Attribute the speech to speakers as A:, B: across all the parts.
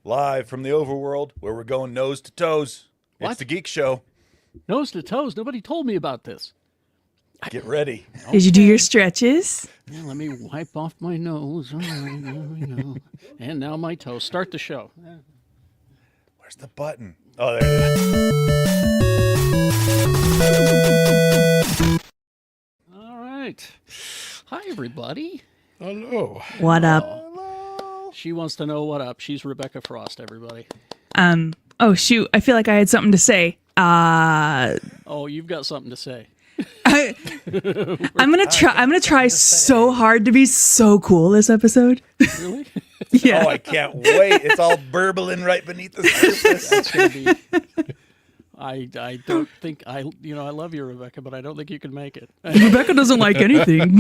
A: Live from the overworld where we're going nose to toes.
B: What?
A: It's the Geek Show.
B: Nose to toes. Nobody told me about this.
A: Get ready.
C: Did you do your stretches?
B: Yeah, let me wipe off my nose. All right, there we go. And now my toes. Start the show.
A: Where's the button? Oh, there it is.
B: All right. Hi, everybody.
D: Hello.
C: What up?
A: Hello.
B: She wants to know what up. She's Rebecca Frost, everybody.
C: Oh shoot, I feel like I had something to say.
B: Oh, you've got something to say.
C: I'm gonna try so hard to be so cool this episode.
B: Really?
C: Yeah.
A: Oh, I can't wait. It's all burbling right beneath the surface.
B: That's going to be... I don't think... I love you, Rebecca, but I don't think you can make it.
C: Rebecca doesn't like anything.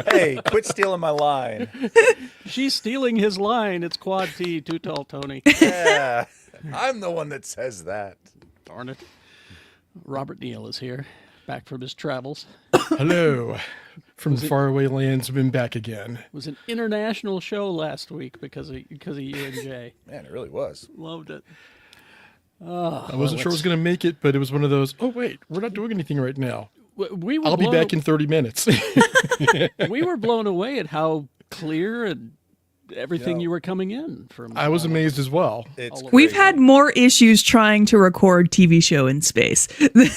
A: Hey, quit stealing my line.
B: She's stealing his line. It's Quad T, Too Tall Tony.
A: Yeah, I'm the one that says that.
B: Darn it. Robert Neal is here, back from his travels.
D: Hello. From faraway lands, been back again.
B: It was an international show last week because of you and Jay.
A: Man, it really was.
B: Loved it.
D: I wasn't sure I was going to make it, but it was one of those, oh, wait, we're not doing anything right now. I'll be back in 30 minutes.
B: We were blown away at how clear and everything you were coming in from.
D: I was amazed as well.
A: It's
C: We've
A: crazy.
C: had more issues trying to record TV show in space than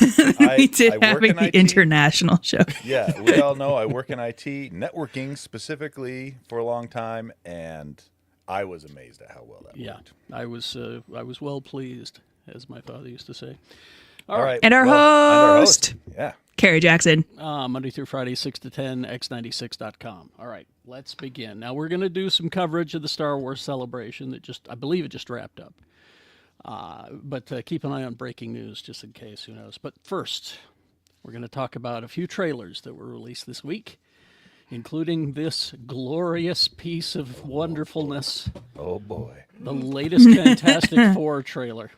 C: we did
A: I work
C: having
A: in
C: the
A: IT.
C: international show.
A: Yeah, we all know I work in IT, networking specifically for a long time, and I was amazed at how well that worked.
B: I was well pleased, as my father used to say.
A: All right.
C: And our host.
A: Yeah.
C: Carrie Jackson.
B: Monday through Friday, 6 to 10, x96.com. All right, let's begin. Now, we're going to do some coverage of the Star Wars celebration that I believe it just wrapped up. But keep an eye on breaking news just in case, who knows. But first, we're going to talk about a few trailers that were released this week, including this glorious piece of wonderfulness,
A: Oh, boy.
B: the latest Fantastic Four trailer.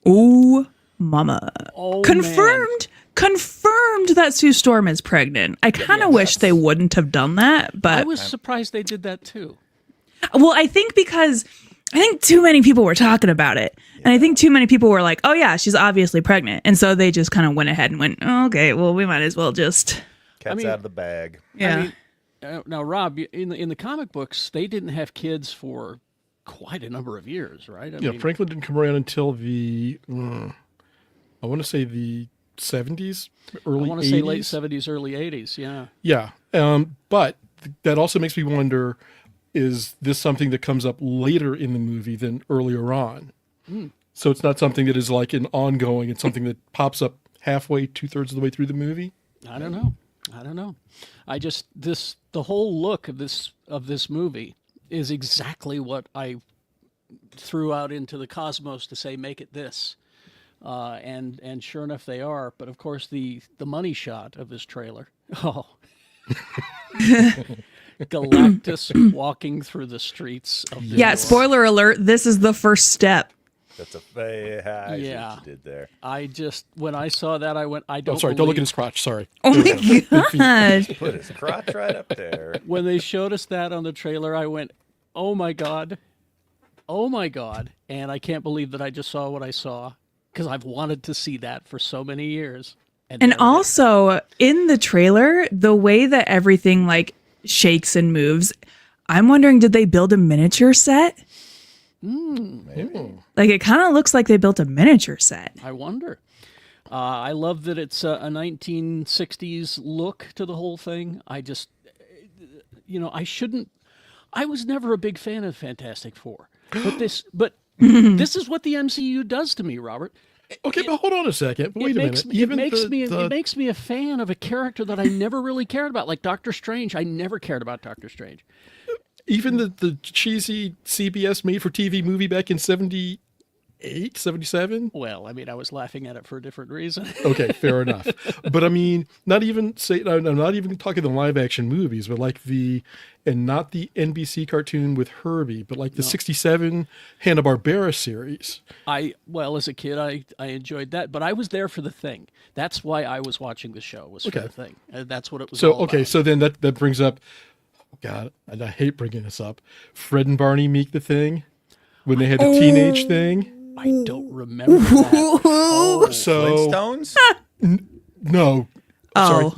C: Ooh, mama.
B: Oh,
C: Confirmed that Sue Storm is pregnant. I kind of wish they wouldn't have done that, but
B: I was surprised they did that, too.
C: well, I think too many people were talking about it. And I think too many people were like, oh yeah, she's obviously pregnant. And so they just kind of went ahead and went, oh, okay, well, we might as well just.
A: Cat's out of the bag.
C: Yeah.
B: Now, Rob, in the comic books, they didn't have kids for quite a number of years, right? I mean,
D: Franklin didn't come around until I want to say the 70s, early 80s.
B: I want to say late 70s, early 80s, yeah.
D: Yeah. But that also makes me wonder, is this something that comes up later in the movie than earlier on? So it's not something that is like an ongoing, it's something that pops up halfway, 2/3 of the way through the movie?
B: I don't know. The whole look of this movie is exactly what I threw out into the cosmos to say, make it this. And sure enough, they are. But of course, the money shot of this trailer. Oh, Galactus walking through the streets of the
C: Yeah, spoiler alert, this is the first step.
A: That's I see
B: Yeah.
A: what you did there.
B: When I saw that, I went, I don't.
D: Oh, sorry, don't look at his crotch. Sorry.
C: Oh my gosh.
A: Put his crotch right up there.
B: When they showed us that on the trailer, I went, oh my God. And I can't believe that I just saw what I saw, because I've wanted to see that for so many years.
C: And also in the trailer, the way that everything like shakes and moves, I'm wondering, did they build a miniature set?
A: Maybe.
C: Like it kind of looks like they built a miniature set.
B: I wonder. I love that it's a 1960s look to the whole thing. I just, I was never a big fan of Fantastic Four, but this is what the MCU does to me, Robert.
D: Okay, but hold on a second. Wait a minute.
B: It makes me a fan of a character that I never really cared about, like Doctor Strange. I never cared about Doctor Strange.
D: Even the cheesy CBS made-for-TV movie back in 78, 77?
B: Well, I mean, I was laughing at it for a different reason.
D: Okay, fair enough. But I mean, I'm not even talking the live-action movies, but like not the NBC cartoon with Herbie, but like the 67 Hanna-Barbera series.
B: As a kid, I enjoyed that, but I was there for the Thing. That's why I was watching the show, was for the Thing. That's what it was all about.
D: So then that brings up, God, and I hate bringing this up, Fred and Barney meet the Thing. when they had the teenage thing.
B: I don't remember that. Oh,
D: So
A: Flintstones?
D: no,
C: Oh.
D: sorry,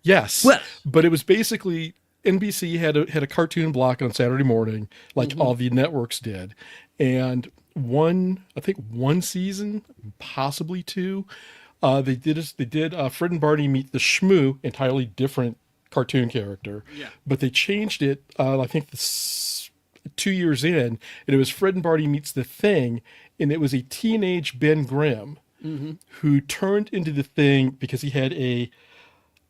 D: yes.
C: Well-
D: But it was basically NBC had a cartoon block on Saturday morning, like all the networks did, and I think one season, possibly two, they did Fred and Barney Meet the Shmoo, entirely different cartoon character.
B: Yeah.
D: But they changed it. I think 2 years in, and it was Fred and Barney Meets the Thing, and it was a teenage Ben Grimm who turned into the Thing because he had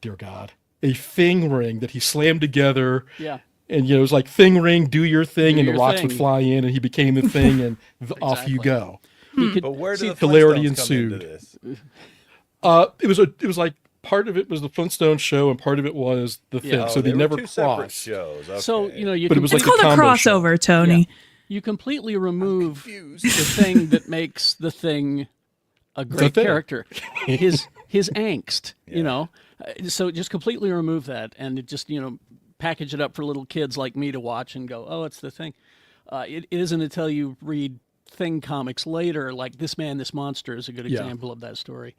D: dear God, a thing ring that he slammed together.
B: Yeah.
D: And it was like thing ring, do your thing,
B: Do
D: and the
B: your
D: rocks
B: thing.
D: would fly in, and he became the thing, and off you
B: Exactly.
D: go.
B: He could,
A: But where do the
D: hilarity
A: Flintstones come
D: ensued.
A: into this?
D: It was like part of it was the Flintstone show, and part of it was the thing.
B: Yeah.
D: so they
A: were
D: never
A: two separate
D: crossed.
A: shows. Okay.
B: so you
D: But it was
C: It's
D: like
C: called a
D: combo show.
C: crossover, Tony.
B: you completely remove
A: confused.
B: the thing that makes the Thing a great
D: Thing.
B: character, his angst. So just completely remove that, and it just package it up for little kids like me to watch and go, oh, it's the Thing. It isn't until you read Thing comics later, like This Man, This Monster is a good
D: Yeah.
B: example of that story,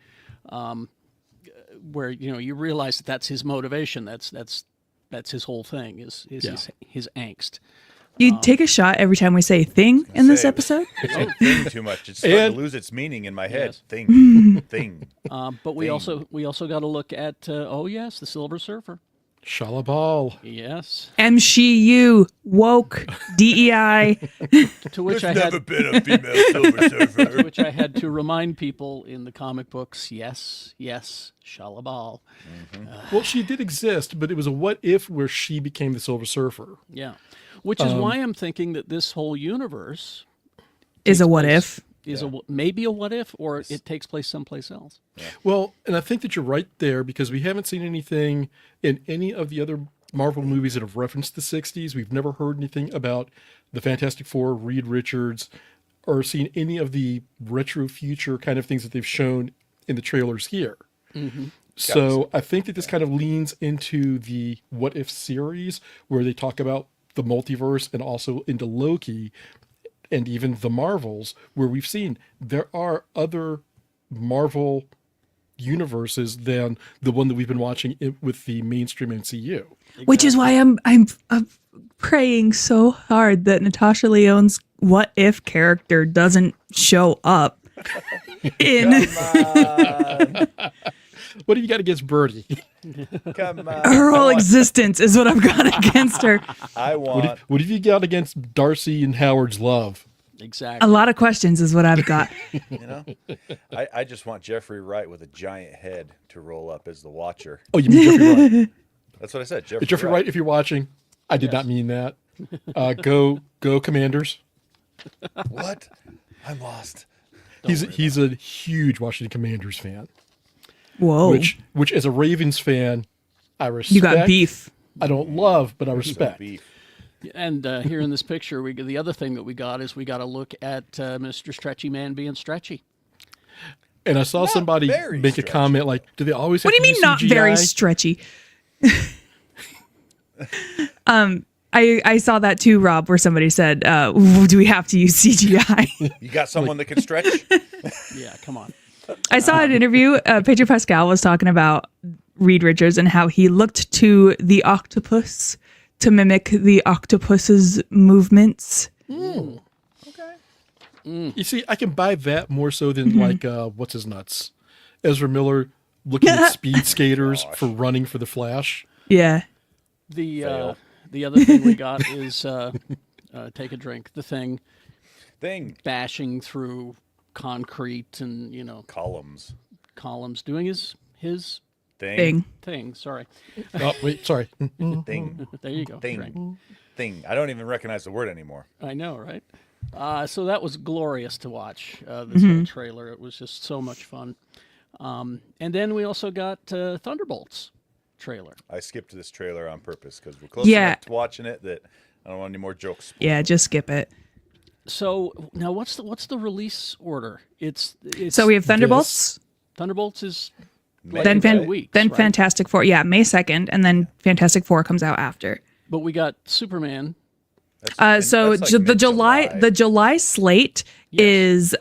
B: where you realize that that's his motivation. That's his whole thing is his angst.
C: You take a shot every time we say thing in this
A: Say it.
C: episode.
A: It's a thing too much. It's starting
D: And-
A: to lose its meaning in my head.
B: Yes.
A: Thing.
B: But we
A: Thing.
B: also got to look at the Silver Surfer.
D: Shalabal.
B: Yes,
C: MCU, woke, DEI.
B: to which
A: There's
B: I
A: never
B: had
A: been a female Silver Surfer.
B: which I had to remind people in the comic books. Yes, Shalabal.
D: Well, she did exist, but it was a what if where she became the Silver Surfer.
B: Yeah, which is why I'm thinking that this whole universe
C: Is a
B: takes
C: what
B: place-
C: if.
B: is maybe a what if, or it takes place someplace else.
D: Well, and I think that you're right there because we haven't seen anything in any of the other Marvel movies that have referenced the 60s. We've never heard anything about the Fantastic Four, Reed Richards, or seen any of the retro future kind of things that they've shown in the trailers here. So I think that this kind of leans into the what if series where they talk about the multiverse and also into Loki and even the Marvels, where we've seen there are other Marvel universes than the one that we've been watching with the mainstream MCU.
C: Which is why I'm praying so hard that Natasha Lyonne's what if character doesn't show up in
D: What have you got against Birdie?
A: Come on.
C: her whole existence is what I've got against her.
A: I want.
D: What have you got against Darcy and Howard's love?
C: A
B: Exactly.
C: lot of questions is what I've got.
A: I just want Jeffrey Wright with a giant head to roll up as the Watcher.
D: Oh, you mean Jeffrey Wright?
A: That's what I said. Jeffrey,
D: Jeffrey Wright, if you're watching, I did not mean that. Go Commanders.
A: What? I'm lost.
D: He's a huge Washington Commanders fan.
C: Whoa.
D: Which as a Ravens fan, I respect.
C: You got beef.
D: I don't love, but I respect.
A: Beef.
B: And here in this picture, the other thing that we got is we got to look at Mr. Stretchy Man being stretchy.
D: And I saw somebody
A: very
D: make a
A: stretchy.
D: comment like, "Do they always have
C: What do you
D: to
C: mean
D: use
C: not very
D: CGI?"
C: stretchy? I saw that too, Rob, where somebody said, do we have to use CGI?
A: You got someone that can stretch?
B: Yeah, come on.
C: I saw an interview. Pedro Pascal was talking about Reed Richards and how he looked to the octopus to mimic the octopus's movements.
A: Okay.
D: You see, I can buy that more so than like what's his nuts, Ezra Miller looking at speed skaters for running for the Flash.
C: Yeah.
B: The
A: Fail.
B: the other thing we got is take a drink. The Thing
A: Thing.
B: bashing through concrete and
A: Columns.
B: columns, doing his
C: Thing.
B: thing. Sorry,
D: Oh wait, sorry.
A: Thing.
B: there you go.
A: Thing.
B: Drink.
A: Thing. I don't even recognize the word anymore.
B: I know, right? So that was glorious to watch, this whole trailer. It was just so much fun. And then we also got Thunderbolts trailer.
A: I skipped this trailer on purpose because we're close
C: Yeah.
A: enough to watching it that I don't want any more jokes.
C: Yeah, just skip it.
B: So now what's the release order? It's
C: So we have Thunderbolts,
B: Thunderbolts is
A: May,
C: then
B: Fan-
A: right?
B: weeks,
C: then
B: right?
C: Fantastic Four. Yeah, May 2nd, and then Fantastic Four comes out after.
B: but we got Superman
C: So
A: that's like
C: the July
A: mid-July.
C: the July slate is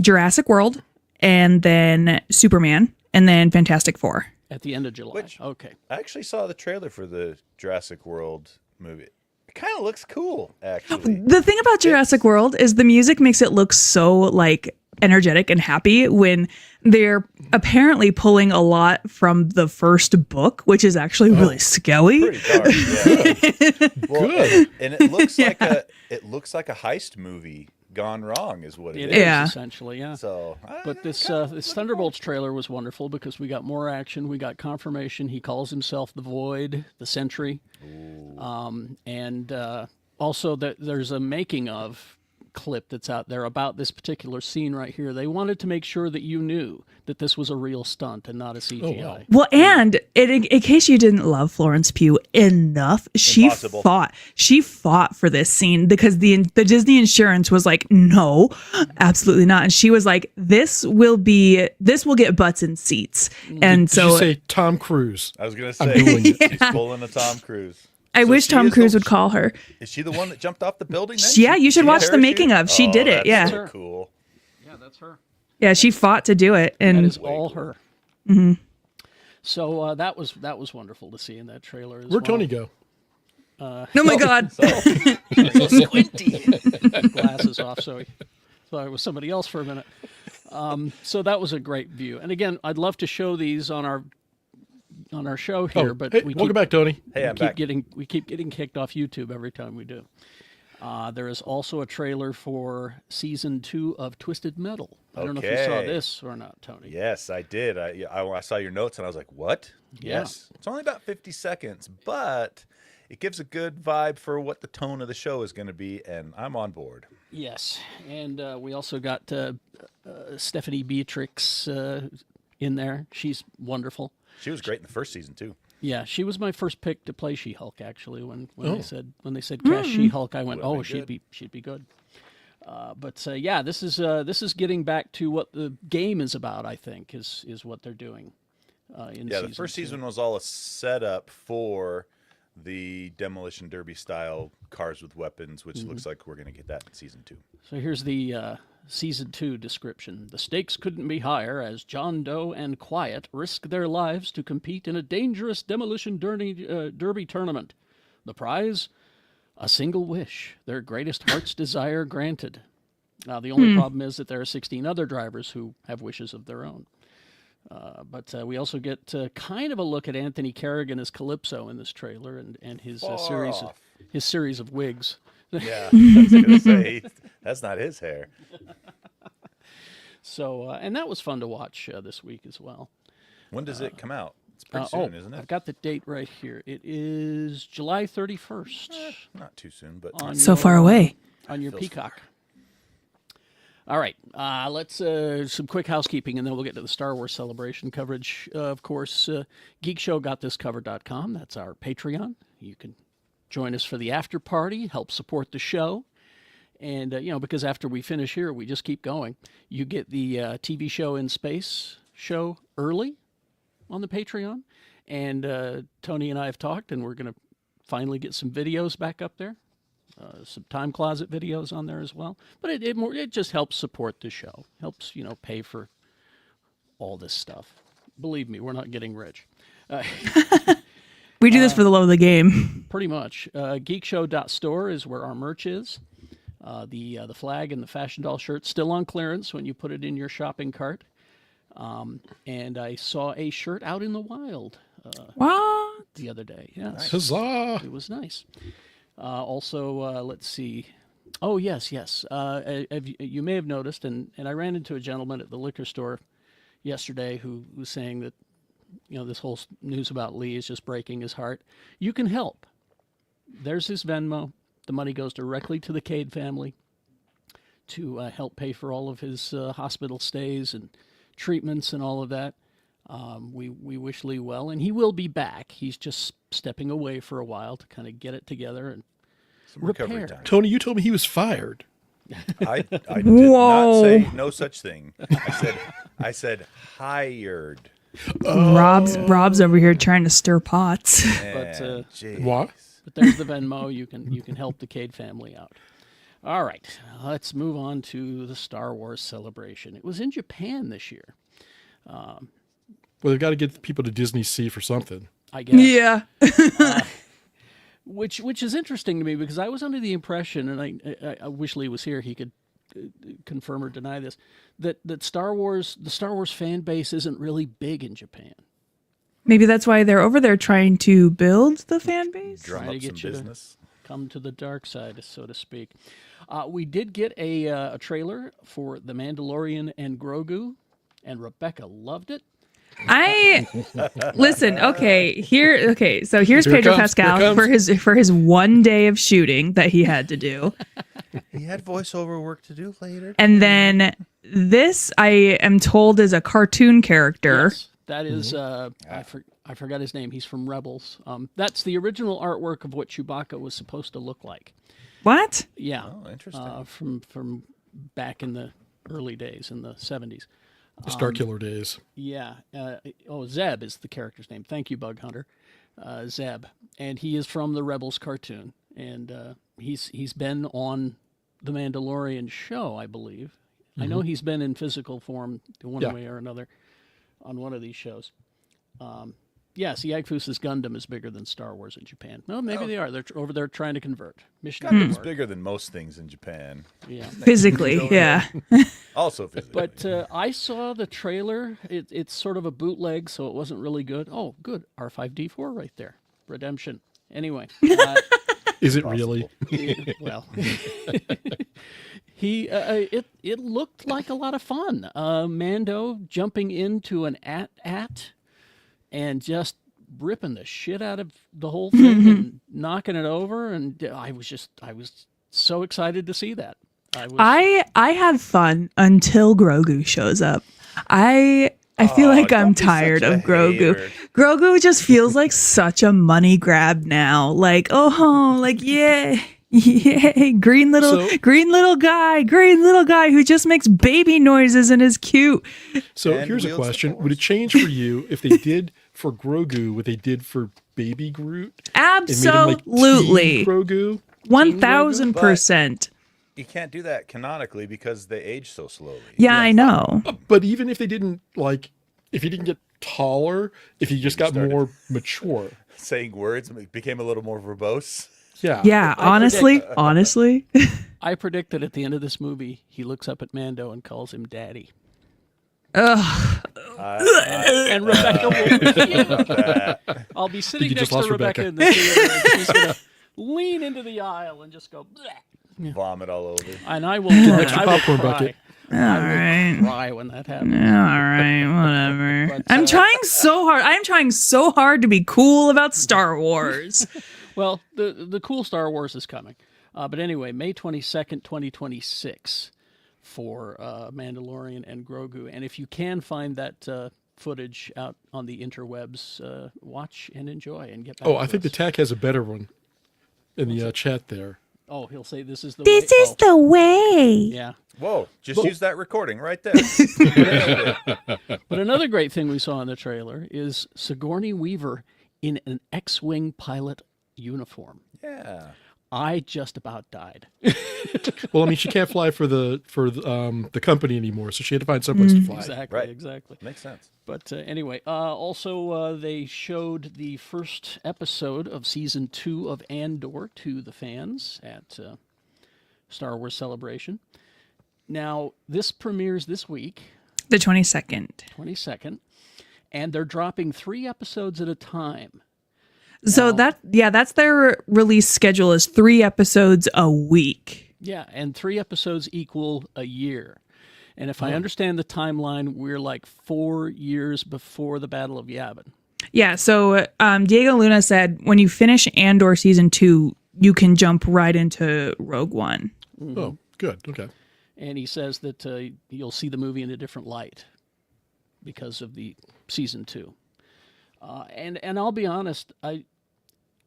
C: Jurassic World, and then Superman, and then Fantastic Four.
B: At the end of July.
A: Which-
B: Okay.
A: I actually saw the trailer for the Jurassic World movie. It kind of looks cool, actually.
C: The thing about Jurassic World is the music makes it look so like energetic and happy when they're apparently pulling a lot from the first book, which is actually really scary.
A: Pretty dark, yeah. Well,
D: Good.
A: and it looks like a heist movie gone wrong, is what it
B: It
A: is.
B: is
C: Yeah.
B: essentially, yeah.
A: So,
B: But this Thunderbolts trailer was wonderful because we got more action. We got confirmation. He calls himself the Void, the Sentry. And also that there's a making of clip that's out there about this particular scene right here. They wanted to make sure that you knew that this was a real stunt and not a CGI.
D: wow.
C: Well, and in case you didn't love Florence Pugh enough,
A: Impossible.
C: she fought for this scene because the Disney insurance was like, no, absolutely not, and she was like, this will get butts in seats, and
D: Did you
C: so
D: say Tom Cruise?
A: I was going to
D: I'm
A: say,
D: doing it.
A: he's pulling a Tom Cruise.
C: I
A: So
C: wish
A: she
C: Tom
A: is
C: Cruise
A: the-
C: would call her.
A: Is she the one that jumped off the building then?
C: Yeah, you should
A: She
C: watch
A: had
C: the making
A: parachute?
C: of. She did it,
A: That's
C: yeah.
A: so cool.
B: Yeah, that's her.
C: Yeah, she fought to do it,
B: That
C: and
B: is all her. So that was wonderful to see in that trailer. As
D: Where'd
B: well.
D: Tony go?
C: oh my god,
B: Glasses off, so he thought it was somebody else for a minute. So that was a great view. And again, I'd love to show these on our show here, but
D: hey,
B: we
D: welcome
B: keep,
D: back, Tony.
A: Hey, I'm back.
B: we keep getting kicked off YouTube every time we do. There is also a trailer for season 2 of Twisted Metal. I don't know if you saw
A: Okay.
B: this or not, Tony.
A: Yes, I did. I saw your notes and I was like, what?
B: Yeah.
A: Yes. It's only about 50 seconds, but it gives a good vibe for what the tone of the show is going to be, and I'm on board.
B: Yes, and we also got Stephanie Beatrix in there. She's wonderful.
A: She was great in the first season, too.
B: Yeah, she was my first pick to play She-Hulk. Actually, when
D: Oh.
B: they said cast She-Hulk, I went,
A: Would've
B: oh,
A: been
B: she'd be good. But yeah, this is getting back to what the game is about. I think is what they're doing. In
A: Yeah, the
B: season
A: first
B: 2.
A: season was all a setup for the Demolition Derby style cars with weapons, which looks like we're going to get that in season 2.
B: So here's the season 2 description. The stakes couldn't be higher as John Doe and Quiet risk their lives to compete in a dangerous demolition derby tournament. The prize? A single wish, their greatest heart's desire granted. Now, the only problem is that there are 16 other drivers who have wishes of their own. But we also get kind of a look at Anthony Carrigan as Calypso in this trailer and his series of wigs.
A: Yeah, I was going to say, that's not his hair.
B: So, and that was fun to watch this week as well.
A: When does it come out? It's pretty soon, isn't it?
B: I've got the date right here. It is July 31st
A: Not too soon, but
B: on
C: so
B: your,
C: far away.
B: on your Peacock. All right, let's some quick housekeeping, and then we'll get to the Star Wars Celebration coverage. Of course, GeekShow.thiscover.com. That's our Patreon. You can join us for the after party, help support the show. And, because after we finish here, we just keep going. You get the TV show in space show early on the Patreon. And Tony and I have talked, and we're going to finally get some videos back up there. Some time closet videos on there as well. But it just helps support the show. Helps, pay for all this stuff. Believe me, we're not getting rich.
C: We do this for the love of the game.
B: Pretty much. Geekshow.store is where our merch is. The flag and the fashion doll shirt still on clearance when you put it in your shopping cart. And I saw a shirt out in the wild
C: What?
B: the other day. Yes,
D: Huzzah!
B: it was nice. Also, let's see. Oh, yes. You may have noticed, and I ran into a gentleman at the liquor store yesterday who was saying that, this whole news about Lee is just breaking his heart. You can help. There's his Venmo. The money goes directly to the Cade family to help pay for all of his hospital stays and treatments and all of that. We wish Lee well, and he will be back. He's just stepping away for a while to kind of get it together and
A: some recovery
B: repair.
A: time.
D: Tony, you told me he was fired.
A: I did
C: Whoa.
A: not say no such thing. I said hired.
C: Rob's over here trying to stir pots.
B: But
A: Jeez.
D: What?
B: But there's the Venmo. You can help the Cade family out. All right, let's move on to the Star Wars celebration. It was in Japan this year.
D: Well, they've got to get people to Disney Sea for something.
B: I guess.
C: Yeah.
B: Which is interesting to me because I was under the impression, and I wish Lee was here, he could confirm or deny this, that the Star Wars fan base isn't really big in Japan.
C: Maybe that's why they're over there trying to build the fan base.
A: Drum
B: Trying to
A: up some
B: get you to
A: business.
B: come to the dark side, so to speak. We did get a trailer for The Mandalorian and Grogu, and Rebecca loved it.
C: I listen. Okay, so here's
D: Here it
C: Pedro
D: comes,
C: Pascal
D: here it
C: for his 1 day of shooting that he had to do,
A: He had voiceover work to do later.
C: and then this I am told is a cartoon character.
B: Yes, that is, I forgot his name. He's from Rebels. That's the original artwork of what Chewbacca was supposed to look like.
C: What?
B: Yeah.
A: Oh, interesting.
B: From back in the early days, in the 70s.
D: The Starkiller days.
B: Yeah. Zeb is the character's name. Thank you, Bug Hunter. Zeb. And he is from the Rebels cartoon. And he's been on the Mandalorian show, I believe. I know he's been in physical form one way or another on one of these shows. Yes, Yagfus's Gundam is bigger than Star Wars in Japan. No, maybe they are. They're over there trying to convert. Mission
A: Gundam's
B: Gundam's
A: bigger than most things in Japan.
B: Yeah.
C: Physically, yeah.
A: Also physically.
B: But I saw the trailer. It's sort of a bootleg, so it wasn't really good. Oh, good. R5D4 right there. Redemption. Anyway.
D: Is it really?
B: Well, it looked like a lot of fun. Mando jumping into an AT-AT and just ripping the shit out of the whole thing and knocking it over. And I was so excited to see that.
C: I had fun until Grogu shows up. I feel like I'm
A: don't be
C: tired
A: such a
C: of Grogu.
A: hater.
C: Grogu just feels like such a money grab now. Like, yeah. Yay, green little guy who just makes baby noises and is cute.
D: So
A: And
D: here's a
A: wields the
D: question.
A: Force.
D: Would it change for you if they did for Grogu what they did for baby Groot? And made him like
C: Absolutely.
D: teen Grogu?
C: 1000%.
A: You can't do that canonically because they age so slowly.
C: Yeah, I know.
D: But even if they didn't, like, if he didn't get taller, if he just got
A: started-
D: more mature.
A: Saying words became a little more verbose.
D: Yeah.
C: Yeah, honestly.
B: I predict that at the end of this movie, he looks up at Mando and calls him Daddy.
C: Ugh.
B: And Rebecca will. I'll be sitting
D: You
B: next
D: just
B: to
D: lost
B: Rebecca
D: Rebecca.
B: in the theater, and she's going to lean into the aisle and just go, bleh.
A: Vomit all over.
B: And I will,
D: extra
B: I will
D: popcorn
B: cry.
D: bucket.
C: All
B: I will
C: right.
B: cry when that happens.
C: All right, whatever.
B: But,
C: I'm trying so hard. I'm trying so hard to be cool about Star Wars.
B: Well, the cool Star Wars is coming. But anyway, May 22nd, 2026 for Mandalorian and Grogu. And if you can find that footage out on the interwebs, watch and enjoy and get back
D: Oh,
B: to
D: I think the
B: us.
D: TAC has a better one in the chat there.
B: Oh, he'll say this is the
C: This
B: way.
C: is the way.
B: Yeah.
A: Whoa, just use that recording right there.
B: But another great thing we saw in the trailer is Sigourney Weaver in an X-Wing pilot uniform.
A: Yeah.
B: I just about died.
D: Well, I mean, she can't fly for the company anymore, so she had to find someplace to fly.
B: Exactly,
A: Right.
B: exactly.
A: Makes sense.
B: But anyway, also they showed the first episode of season 2 of Andor to the fans at Star Wars Celebration. Now, this premieres this week,
C: The 22nd.
B: 22nd, and they're dropping 3 episodes at a time.
C: So that's their release schedule is 3 episodes a week.
B: Yeah, and 3 episodes equal a year. And if I understand the timeline, we're like 4 years before the Battle of Yavin.
C: Yeah, so Diego Luna said when you finish Andor season 2, you can jump right into Rogue One.
D: Oh, good. Okay.
B: And he says that you'll see the movie in a different light because of the season 2. And I'll be honest,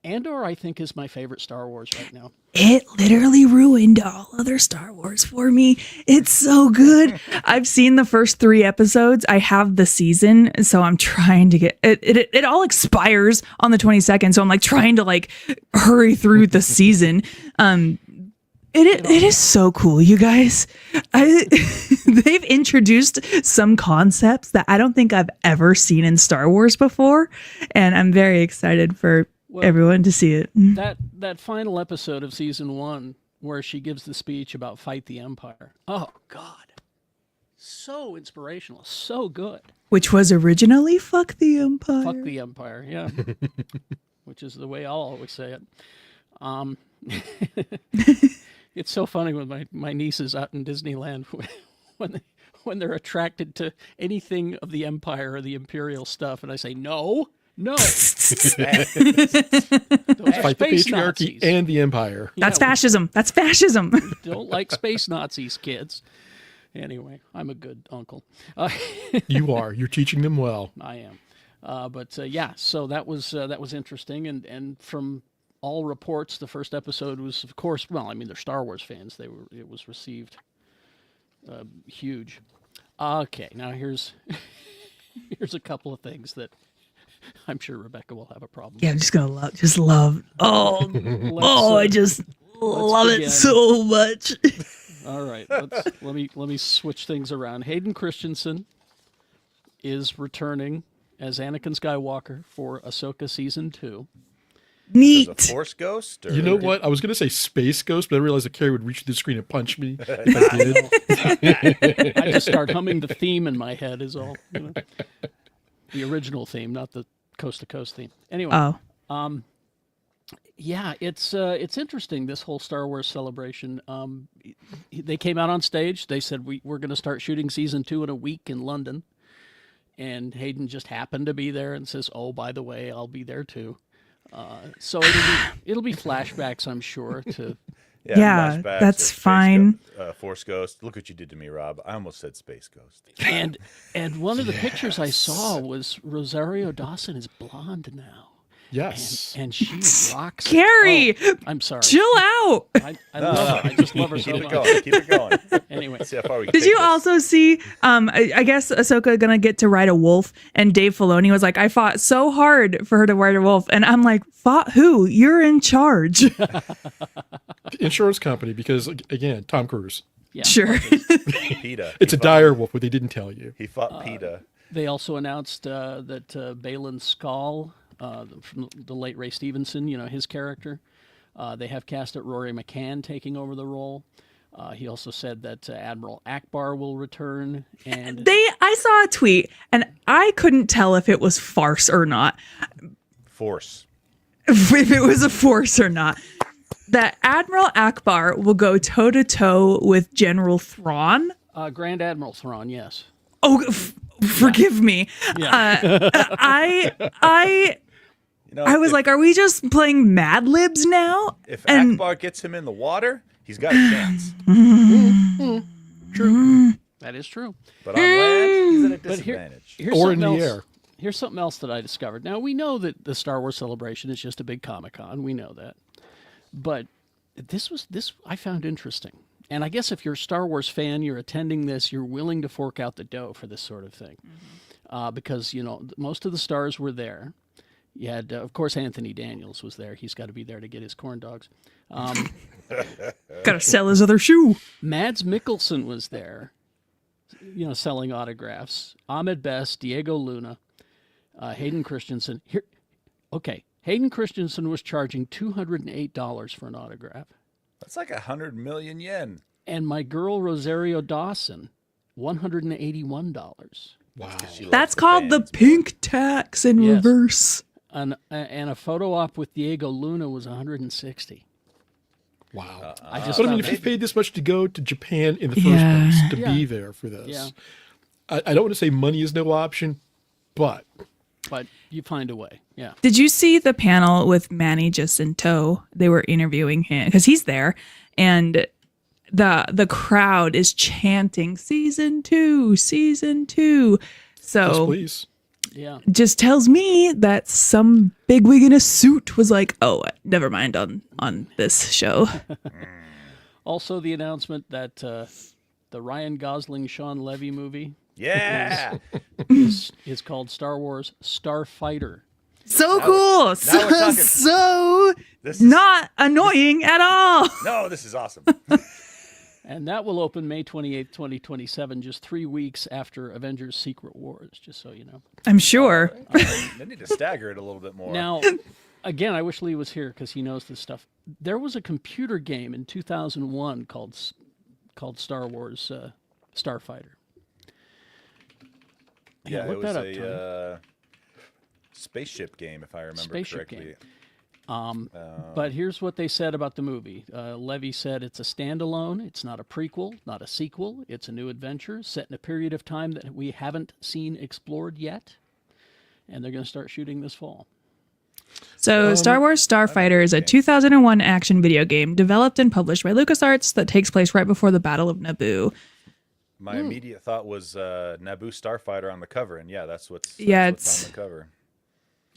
B: Andor, I think, is my favorite Star Wars right now.
C: It literally ruined all other Star Wars for me. It's so good. I've seen the first 3 episodes. I have the season, so I'm trying to get it. It all expires on the 22nd, so I'm like trying to like hurry through the season. It is so cool, you guys. They've introduced some concepts that I don't think I've ever seen in Star Wars before, and I'm very excited for everyone to see it.
B: That final episode of season 1 where she gives the speech about fight the Empire. Oh God, so inspirational, so good.
C: Which was originally "fuck the Empire."
B: Fuck the Empire, yeah. Which is the way I'll always say it. It's so funny when my nieces out in Disneyland when they're attracted to anything of the Empire or the Imperial stuff, and I say no. Those are
D: Fight the
B: space
D: patriarchy
B: Nazis.
D: and the Empire.
C: That's fascism. That's fascism.
B: Don't like space Nazis, kids. Anyway, I'm a good uncle.
D: You are. You're teaching them well.
B: I am. Yeah, so that was interesting, and from all reports, the first episode was, of course, well, I mean, they're Star Wars fans. It was received huge. Okay, now here's a couple of things that I'm sure Rebecca will have a problem.
C: Yeah, I'm just gonna love. Oh, I just love
B: begin.
C: it so much.
B: All right, let me switch things around. Hayden Christensen is returning as Anakin Skywalker for Ahsoka season 2.
C: Neat.
A: As a Force ghost? Or...
D: You know what? I was going to say Space Ghost, but I realized that Carrie would reach through the screen and punch me if I did.
B: I just start humming the theme in my head is all. You know? The original theme, not the coast to coast theme. Anyway.
C: Oh.
B: Yeah, it's interesting, this whole Star Wars celebration. They came out on stage. They said we're going to start shooting season 2 in a week in London, and Hayden just happened to be there and says, "Oh, by the way, I'll be there too." So it'll be flashbacks, I'm sure. To
C: Yeah,
A: flashbacks
C: that's
A: of Space
C: fine.
A: Force Ghost. Look what you did to me, Rob. I almost said Space Ghost.
B: and one of the pictures I saw was Rosario Dawson is blonde now.
D: Yes.
B: And she rocks. it.
C: Carrie,
B: Oh, I'm sorry.
C: chill out.
B: I love her. I just love her so
A: Keep it
B: much.
A: going. Keep it going.
B: Anyway,
A: Let's see how far we can
C: Did
A: take
C: you
A: this.
C: also see? I guess Ahsoka gonna get to ride a wolf, and Dave Filoni was like, "I fought so hard for her to ride a wolf," and I'm like, "Fought who? You're in charge."
D: Insurance company, because, again, Tom Cruise.
B: yeah.
C: Sure.
A: PETA.
D: It's a dire wolf, what they didn't tell you.
A: He fought PETA.
B: They also announced that Balin Skull, from the late Ray Stevenson, his character, they have cast it Rory McCann taking over the role. He also said that Admiral Akbar will return, and
C: I saw a tweet, and I couldn't tell if it was farce or not.
A: Force.
C: If it was a force or not. That Admiral Akbar will go toe to toe with General Thrawn.
B: Grand Admiral Thrawn, yes.
C: Oh, forgive me.
B: Yeah.
A: I
C: was like, are we just playing Mad Libs now?
A: if
C: and-
A: Akbar gets him in the water, he's got a chance.
B: True. That is true.
A: But on land, he's at a
B: But
A: disadvantage.
B: here's
D: Or in
B: something
D: the
B: else.
D: air.
B: Here's something else that I discovered. Now, we know that the Star Wars Celebration is just a big Comic-Con. We know that. But this I found interesting. And I guess if you're a Star Wars fan, you're attending this, you're willing to fork out the dough for this sort of thing. Because, most of the stars were there. You had, of course, Anthony Daniels was there. He's got to be there to get his corn dogs.
C: Gotta sell his other shoe.
B: Mads Mikkelsen was there, selling autographs. Ahmed Best, Diego Luna, Hayden Christensen. Hayden Christensen was charging $208 for an autograph.
A: That's like 100 million yen.
B: And my girl Rosario Dawson, $181.
D: Wow.
A: She loves
C: That's called the
A: fans.
C: pink tax in
B: Yes.
C: reverse.
B: And a photo op with Diego Luna was $160.
D: Wow.
B: I just
D: But I mean,
B: found
D: if
B: that-
D: you paid this much to go to Japan in the first
C: Yeah.
D: place, to
B: Yeah.
D: be there for this,
B: Yeah.
D: I don't want to say money is no option, but
B: but you find a way. Yeah.
C: Did you see the panel with Manny Jacinto? They were interviewing him because he's there, and the crowd is chanting season 2, season 2.
D: yes,
C: So
D: please.
B: Yeah.
C: just tells me that some bigwig in a suit was like, "Oh, never mind on this show."
B: Also, the announcement that the Ryan Gosling Sean Levy movie
A: Yeah.
B: is called Star Wars Starfighter.
C: So cool.
A: now we're talking.
C: So
A: This is,
C: not annoying at all.
A: no, this is awesome.
B: And that will open May 28th, 2027, just 3 weeks after Avengers Secret Wars, just so you know.
C: I'm sure.
A: They need to stagger it a little bit more.
B: Now, again, I wish Lee was here because he knows this stuff. There was a computer game in 2001 called Star Wars Starfighter.
A: yeah,
B: look
A: it was
B: that up,
A: a spaceship game, if I remember
B: Spaceship
A: correctly.
B: But here's what they said about the movie. Levy said it's a standalone. It's not a prequel, not a sequel. It's a new adventure set in a period of time that we haven't seen explored yet. And they're going to start shooting this fall.
C: So, Star Wars Starfighter is a 2001 action video game developed and published by LucasArts that takes place right before the Battle of Naboo.
A: My immediate thought was Naboo Starfighter on the cover, and yeah, that's what's
C: Yeah,
A: what's on the cover.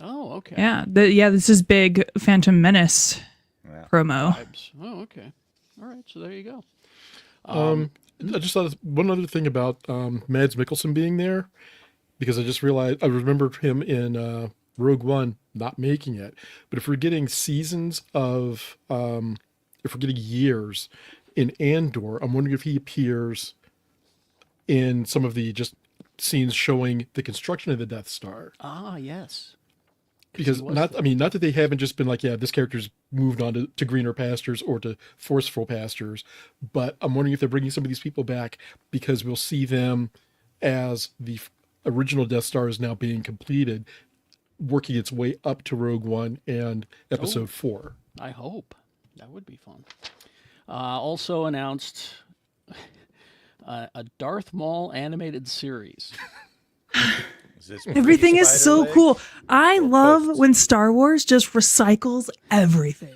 B: Oh, okay.
C: Yeah, this is big Phantom Menace
A: Yeah.
C: promo.
B: Vibes. Oh, okay. All right, so there you go.
D: I just thought one other thing about Mads Mikkelsen being there, because I just realized I remembered him in Rogue One not making it. But if we're getting seasons of, if we're getting years in Andor, I'm wondering if he appears in some of the just scenes showing the construction of the Death Star.
B: Ah, yes.
D: Because not that they haven't just been like, yeah, this character's moved on to greener pastures or to forceful pastures, but I'm wondering if they're bringing some of these people back because we'll see them as the original Death Star is now being completed, working its way up to Rogue One and Episode 4.
B: I hope. That would be fun. Also announced a Darth Maul animated series.
A: Is this
C: Everything is
A: spider
C: so
A: leg?
C: cool. I love
A: posts?
C: when Star Wars just recycles everything.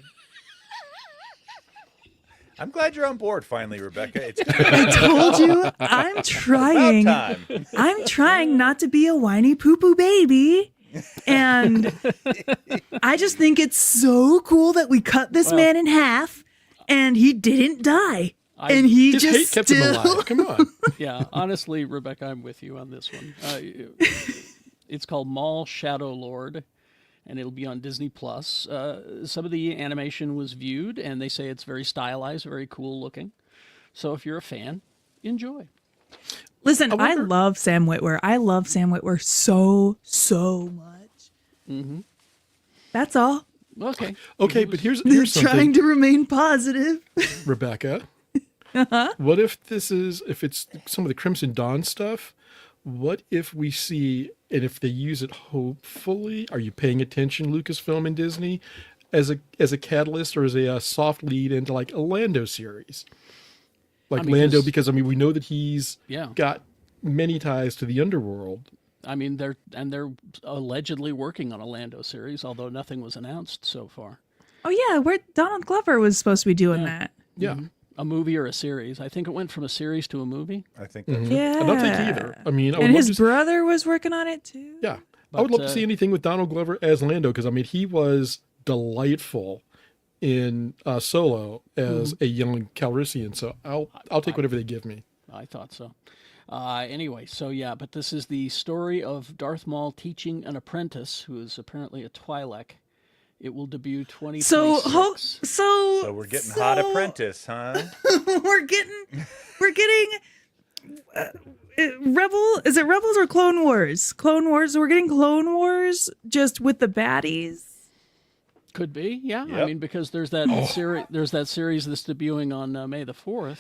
A: I'm glad you're on board finally, Rebecca. It's
C: I told you, I'm trying.
A: about time.
C: I'm trying not to be a whiny poo poo baby. And I just think it's so cool that we cut this man in half and he didn't die. And he
D: His
C: just
D: hate kept him
C: still
D: alive. Come on.
B: Yeah, honestly, Rebecca, I'm with you on this one. It's called Maul Shadow Lord, and it'll be on Disney Plus. Some of the animation was viewed, and they say it's very stylized, very cool looking. So if you're a fan, enjoy.
C: Listen, I love Sam Witwer. I love Sam Witwer so much. Mm-hmm. That's all.
B: Okay.
D: Okay, but here's
C: Trying
D: something,
C: to remain positive.
D: Rebecca. What if it's some of the Crimson Dawn stuff? What if we see, and if they use it, hopefully, are you paying attention, Lucasfilm and Disney, as a catalyst or as a soft lead into like a Lando series? Like Lando, because we know that he's got many ties to the underworld.
B: I mean, they're allegedly working on a Lando series, although nothing was announced so far.
C: Oh yeah, where Donald Glover was supposed to be doing that.
D: Yeah.
B: Mm-hmm. A movie or a series. I think it went from a series to a movie.
A: I think that's
C: Yeah.
D: I don't think either. I mean, I would
C: And
D: love
C: his
D: to
C: brother was working on it too.
D: Yeah. I would love to see anything with Donald Glover as Lando, because he was delightful in Solo as a young Calrissian. So I'll take whatever they give me.
B: I thought so. Anyway, so yeah, but this is the story of Darth Maul teaching an apprentice who is apparently a Twi'lek. It will debut 2026.
C: So
A: we're getting Hot Apprentice, huh?
C: we're getting Rebel. Is it Rebels or Clone Wars? Clone Wars. We're getting Clone Wars just with the baddies.
B: Could be, yeah. I
A: Yep.
B: mean, because there's that there's that series that's debuting on May the 4th,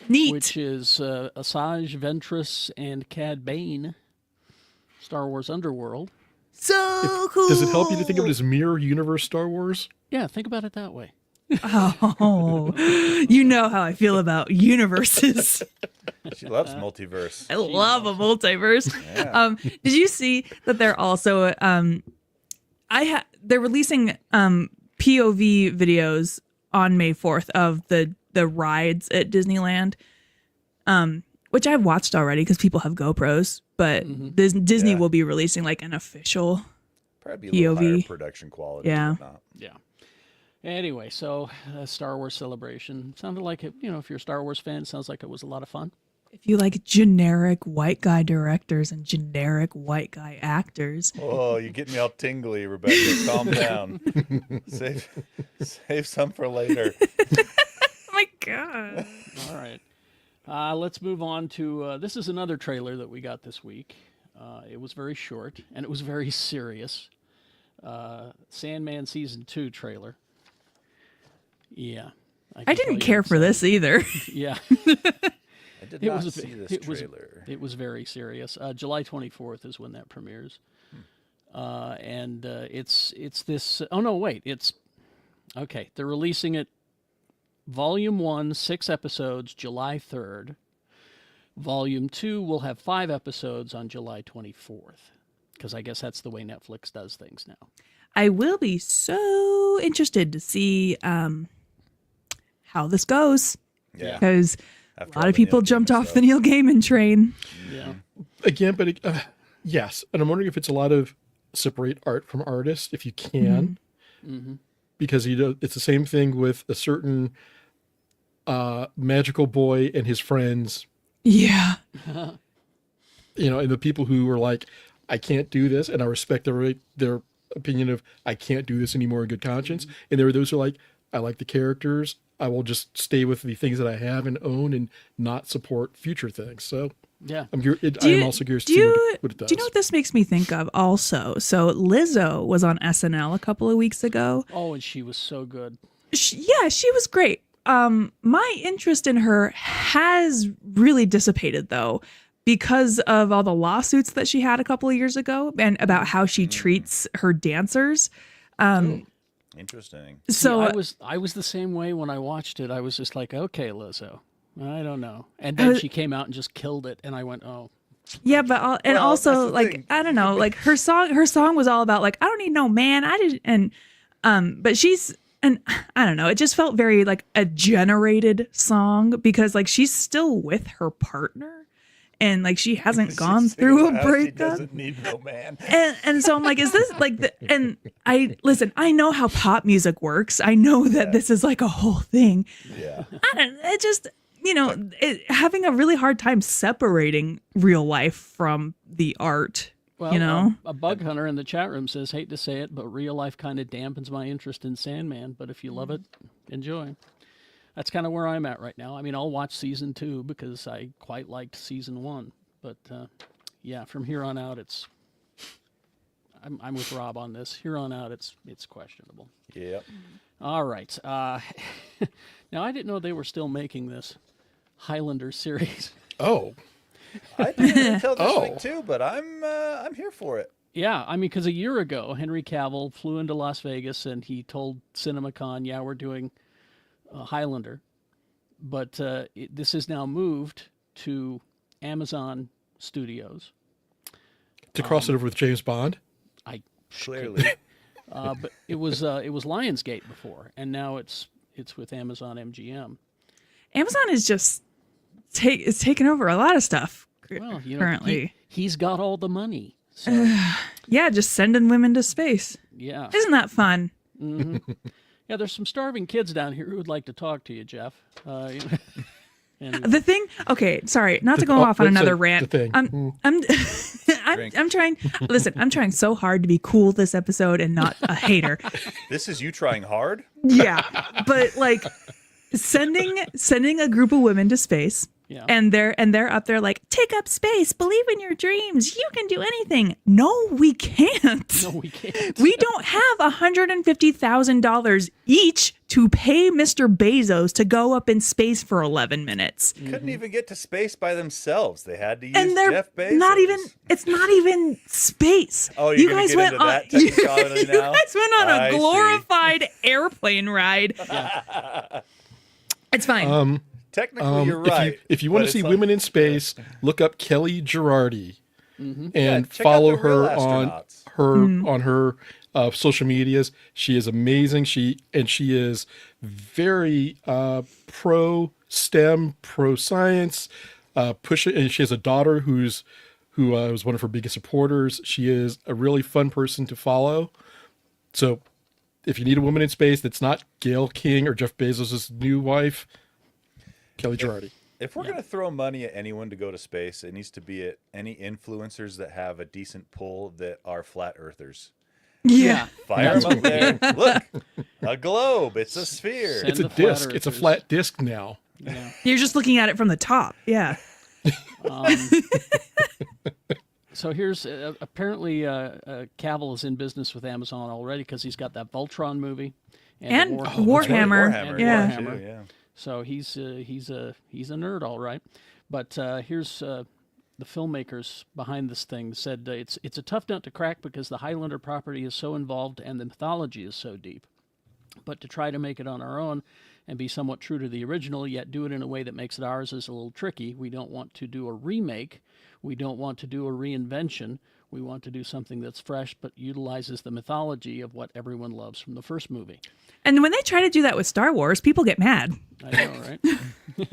C: Neat.
B: which is Asajj Ventress and Cad Bane, Star Wars Underworld.
C: So cool.
D: Does it help you to think of it as mirror universe Star Wars?
B: Yeah, think about it that way.
C: Oh, you know how I feel about universes.
A: She loves multiverse.
C: I love a multiverse.
A: Yeah.
C: Did you see that they're also they're releasing POV videos on May 4th of the rides at Disneyland, which I've watched already because people have GoPros, but Disney
A: Yeah.
C: will be releasing like an official.
A: Probably a little higher
C: POV.
A: production quality.
C: Yeah.
A: And whatnot.
B: Yeah. Anyway, so Star Wars Celebration sounded like it. You know, if you're a Star Wars fan, it sounds like it was a lot of fun.
C: If you like generic white guy directors and generic white guy actors,
A: Oh, you're getting me all tingly, Rebecca. Calm down. Save some for later.
C: oh my god.
B: All right. Let's move on to this is another trailer that we got this week. It was very short and it was very serious. Sandman Season 2 trailer. Yeah.
C: I
B: can
C: didn't
B: tell
C: care
B: you
C: for this either.
B: Yeah.
A: I did not see this trailer.
B: It was very serious. July 24th is when that premieres. And it's this. Oh, no, wait. It's. Okay. They're releasing it. Volume 1, 6 episodes, July 3rd. Volume 2 will have 5 episodes on July 24th. Because I guess that's the way Netflix does things now.
C: I will be so interested to see how this goes.
A: Yeah.
C: Because a
A: After
C: lot
A: all
C: of
A: the
C: people
A: Neil
C: jumped
A: Gaiman
C: off
A: stuff.
C: the Neil Gaiman train.
B: Yeah.
D: Again, but yes, and I'm wondering if it's a lot of separate art from artist, if you can, because it's the same thing with a certain magical boy and his friends.
C: Yeah.
D: And the people who were like, I can't do this, and I respect their opinion of I can't do this anymore in good conscience. And there are those who are like, I like the characters. I will just stay with the things that I have and own and not support future things. So
B: Yeah.
D: I'm also curious to see what it does.
C: Do you know what this makes me think of also? So Lizzo was on SNL a couple of weeks ago.
B: Oh, and she was so good.
C: She was great. My interest in her has really dissipated though, because of all the lawsuits that she had a couple of years ago and about how she treats her dancers.
A: Interesting.
C: So
B: See, I was the same way when I watched it. I was just like, okay, Lizzo, I don't know. And then she came out and just killed it, and I went, oh,
C: yeah, but
A: Well,
C: also
A: that's the
C: like
A: thing.
C: I don't know, like her song was all about like I don't need no man. I didn't but she's and I don't know, it just felt very like a generated song because like she's still with her partner and like she hasn't gone through a
A: How She
C: breakup.
A: doesn't need no man.
C: And so I'm like, is this like and I know how pop music works. I know that this is like a whole thing.
A: Yeah.
C: It just, having a really hard time separating real life from the art,
B: well, a bug hunter in the chat room says, hate to say it, but real life kind of dampens my interest in Sandman. But if you love it, enjoy. That's kind of where I'm at right now. I mean, I'll watch season 2 because I quite liked season 1. But yeah, from here on out, I'm with Rob on this. Here on out, it's questionable.
A: Yep.
B: All right. Now, I didn't know they were still making this Highlander series.
D: Oh,
A: I didn't until this
D: Oh.
A: week too, but I'm here for it.
B: Yeah, I mean, because a year ago, Henry Cavill flew into Las Vegas and he told CinemaCon, yeah, we're doing Highlander. But this is now moved to Amazon Studios.
D: to cross it over with James Bond.
B: I
A: Clearly.
B: But it was Lionsgate before, and now it's with Amazon MGM.
C: Amazon is just is taking over a lot of stuff
B: Well,
C: currently.
B: he's got all the money. So,
C: Yeah, just sending women to space.
B: yeah.
C: Isn't that fun?
B: Yeah, there's some starving kids down here who would like to talk to you, Jeff. Anyway.
C: The thing, okay, sorry, not to go off on
D: Let's say
C: another
D: the
C: rant.
D: thing.
C: I'm trying. Listen, I'm trying so hard to be cool this episode and not a hater.
A: This is you trying hard?
C: Yeah, but like sending a group of women to space,
B: Yeah.
C: and they're up there like, take up space, believe in your dreams, you can do anything. No, we can't.
B: No, we can't.
C: We don't have $150,000 each to pay Mr. Bezos to go up in space for 11 minutes.
A: Couldn't even get to space by themselves. They had to use
C: And they're
A: Jeff Bezos.
C: not even, it's not even space.
A: Oh, you're gonna get into that technicality
C: you
A: now?
C: guys went on
A: I
C: a
A: see.
C: glorified airplane ride. It's fine.
A: Technically, you're right.
D: If you want
A: but
D: to see
A: it's like-
D: women in space, look up Kelly Girardi and
A: Yeah, check out
D: follow
A: the real
D: her on
A: astronauts.
D: her social medias. She is amazing. She is very pro STEM, pro science. pushing, and she has a daughter who was one of her biggest supporters. She is a really fun person to follow. So if you need a woman in space that's not Gail King or Jeff Bezos' new wife, Kelly Girardi.
A: If we're going to throw money at anyone to go to space, it needs to be at any influencers that have a decent pull that are flat earthers.
C: Yeah.
A: Fire them up there. Look, a globe. It's a sphere.
B: Send
D: It's a
B: the flat
D: disc. It's a
B: earthers.
D: flat disc now.
B: Yeah.
C: You're just looking at it from the top. Yeah.
B: So here's apparently Cavill is in business with Amazon already because he's got that Voltron movie
C: And
B: the
C: Warhammer.
A: Warhammer.
C: Yeah.
A: Too, yeah.
B: So he's a nerd, all right. But here's the filmmakers behind this thing said it's a tough nut to crack because the Highlander property is so involved and the mythology is so deep. But to try to make it on our own and be somewhat true to the original, yet do it in a way that makes it ours is a little tricky. We don't want to do a remake. We don't want to do a reinvention. We want to do something that's fresh but utilizes the mythology of what everyone loves from the first movie.
C: And when they try to do that with Star Wars, people get mad.
B: I know, right?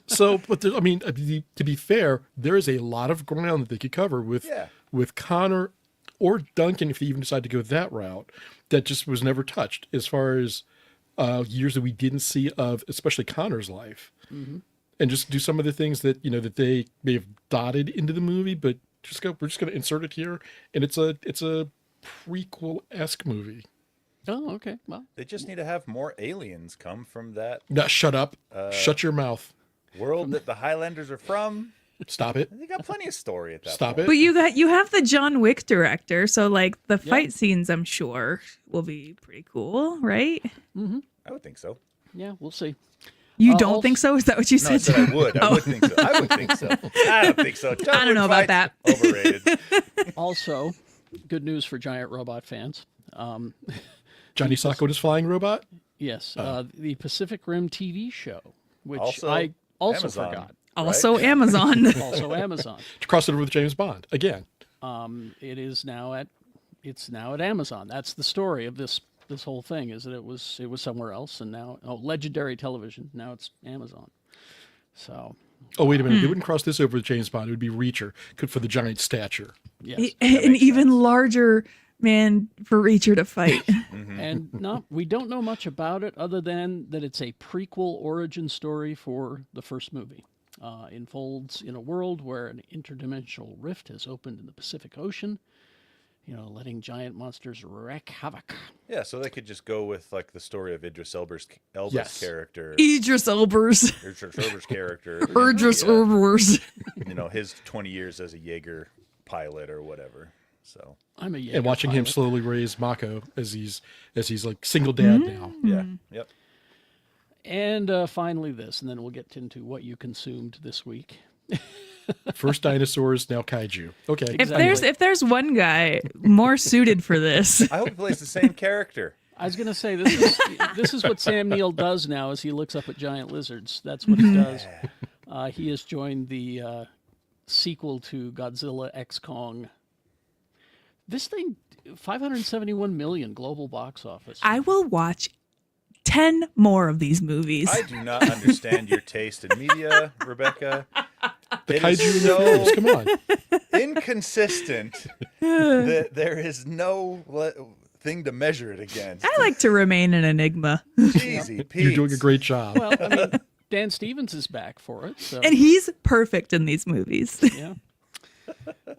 D: So, but I mean, to be fair, there is a lot of ground that they could cover with Connor or Duncan, if they even decide to go that route, that just was never touched as far as years that we didn't see of, especially Connor's life, and just do some of the things that that they may have dotted into the movie, but we're just going to insert it here, and it's a prequel-esque movie.
B: Oh, okay. Well,
A: They just need to have more aliens come from that
D: Now, shut up. Shut your mouth.
A: world that the Highlanders are from.
D: Stop it.
A: They got plenty of story at that
D: Stop
A: point.
D: it.
C: But you have the John Wick director, so like the fight scenes, I'm sure will be pretty cool, right?
A: I would think so.
B: yeah, we'll see.
C: You don't think so? Is that what you
A: No, I
C: said?
A: said I would. I would think so. I would think so. I don't think so. John
C: I don't know
A: Wick
C: about
A: fights, Overrated.
B: Also, good news for giant robot fans.
D: Johnny Sacco is flying robot.
B: Yes, the Pacific Rim TV show, which
A: Also,
B: I also
A: Amazon.
B: forgot.
C: Also, Amazon.
B: Also Amazon.
D: To cross it over with James Bond again.
B: It is now at Amazon. That's the story of this whole thing, is that it was somewhere else, and now Legendary Television. Now it's Amazon. So
D: Oh, wait a minute. They wouldn't cross this over with James Bond. It would be Reacher, good for the giant stature.
B: yes,
C: An even larger man for Reacher to fight.
B: and we don't know much about it other than that it's a prequel origin story for the first movie. Unfolds in a world where an interdimensional rift has opened in the Pacific Ocean, letting giant monsters wreak havoc.
A: Yeah, so they could just go with like the story of Idris Elba's
D: Yes.
A: character.
C: Idris Elba's.
A: Idris Elba's character.
C: Idris Elba's.
A: His 20 years as a Jaeger pilot or whatever. So
B: I'm a Jaeger
D: And watching him
B: pilot.
D: slowly raise Mako as he's like single dad now.
A: yeah, yep.
B: And finally this, and then we'll get into what you consumed this week.
D: First dinosaurs, now kaiju. Okay.
C: If there's one guy more suited for this,
A: I hope he plays the same character.
B: I was going to say this is what Sam Neill does now, is he looks up at giant lizards. That's what he does. He has joined the sequel to Godzilla X Kong. This thing, 571 million global box office.
C: I will watch 10 more of these movies.
A: I do not understand your taste in media, Rebecca.
D: The
A: It
D: kaiju
A: is
D: in the films,
A: so
D: come on.
A: inconsistent that there is no thing to measure it against.
C: I like to remain an enigma.
A: Jeezy Pete.
D: You're doing a great job.
B: Well, I mean, Dan Stevens is back for it. So,
C: And he's perfect in these movies.
B: yeah.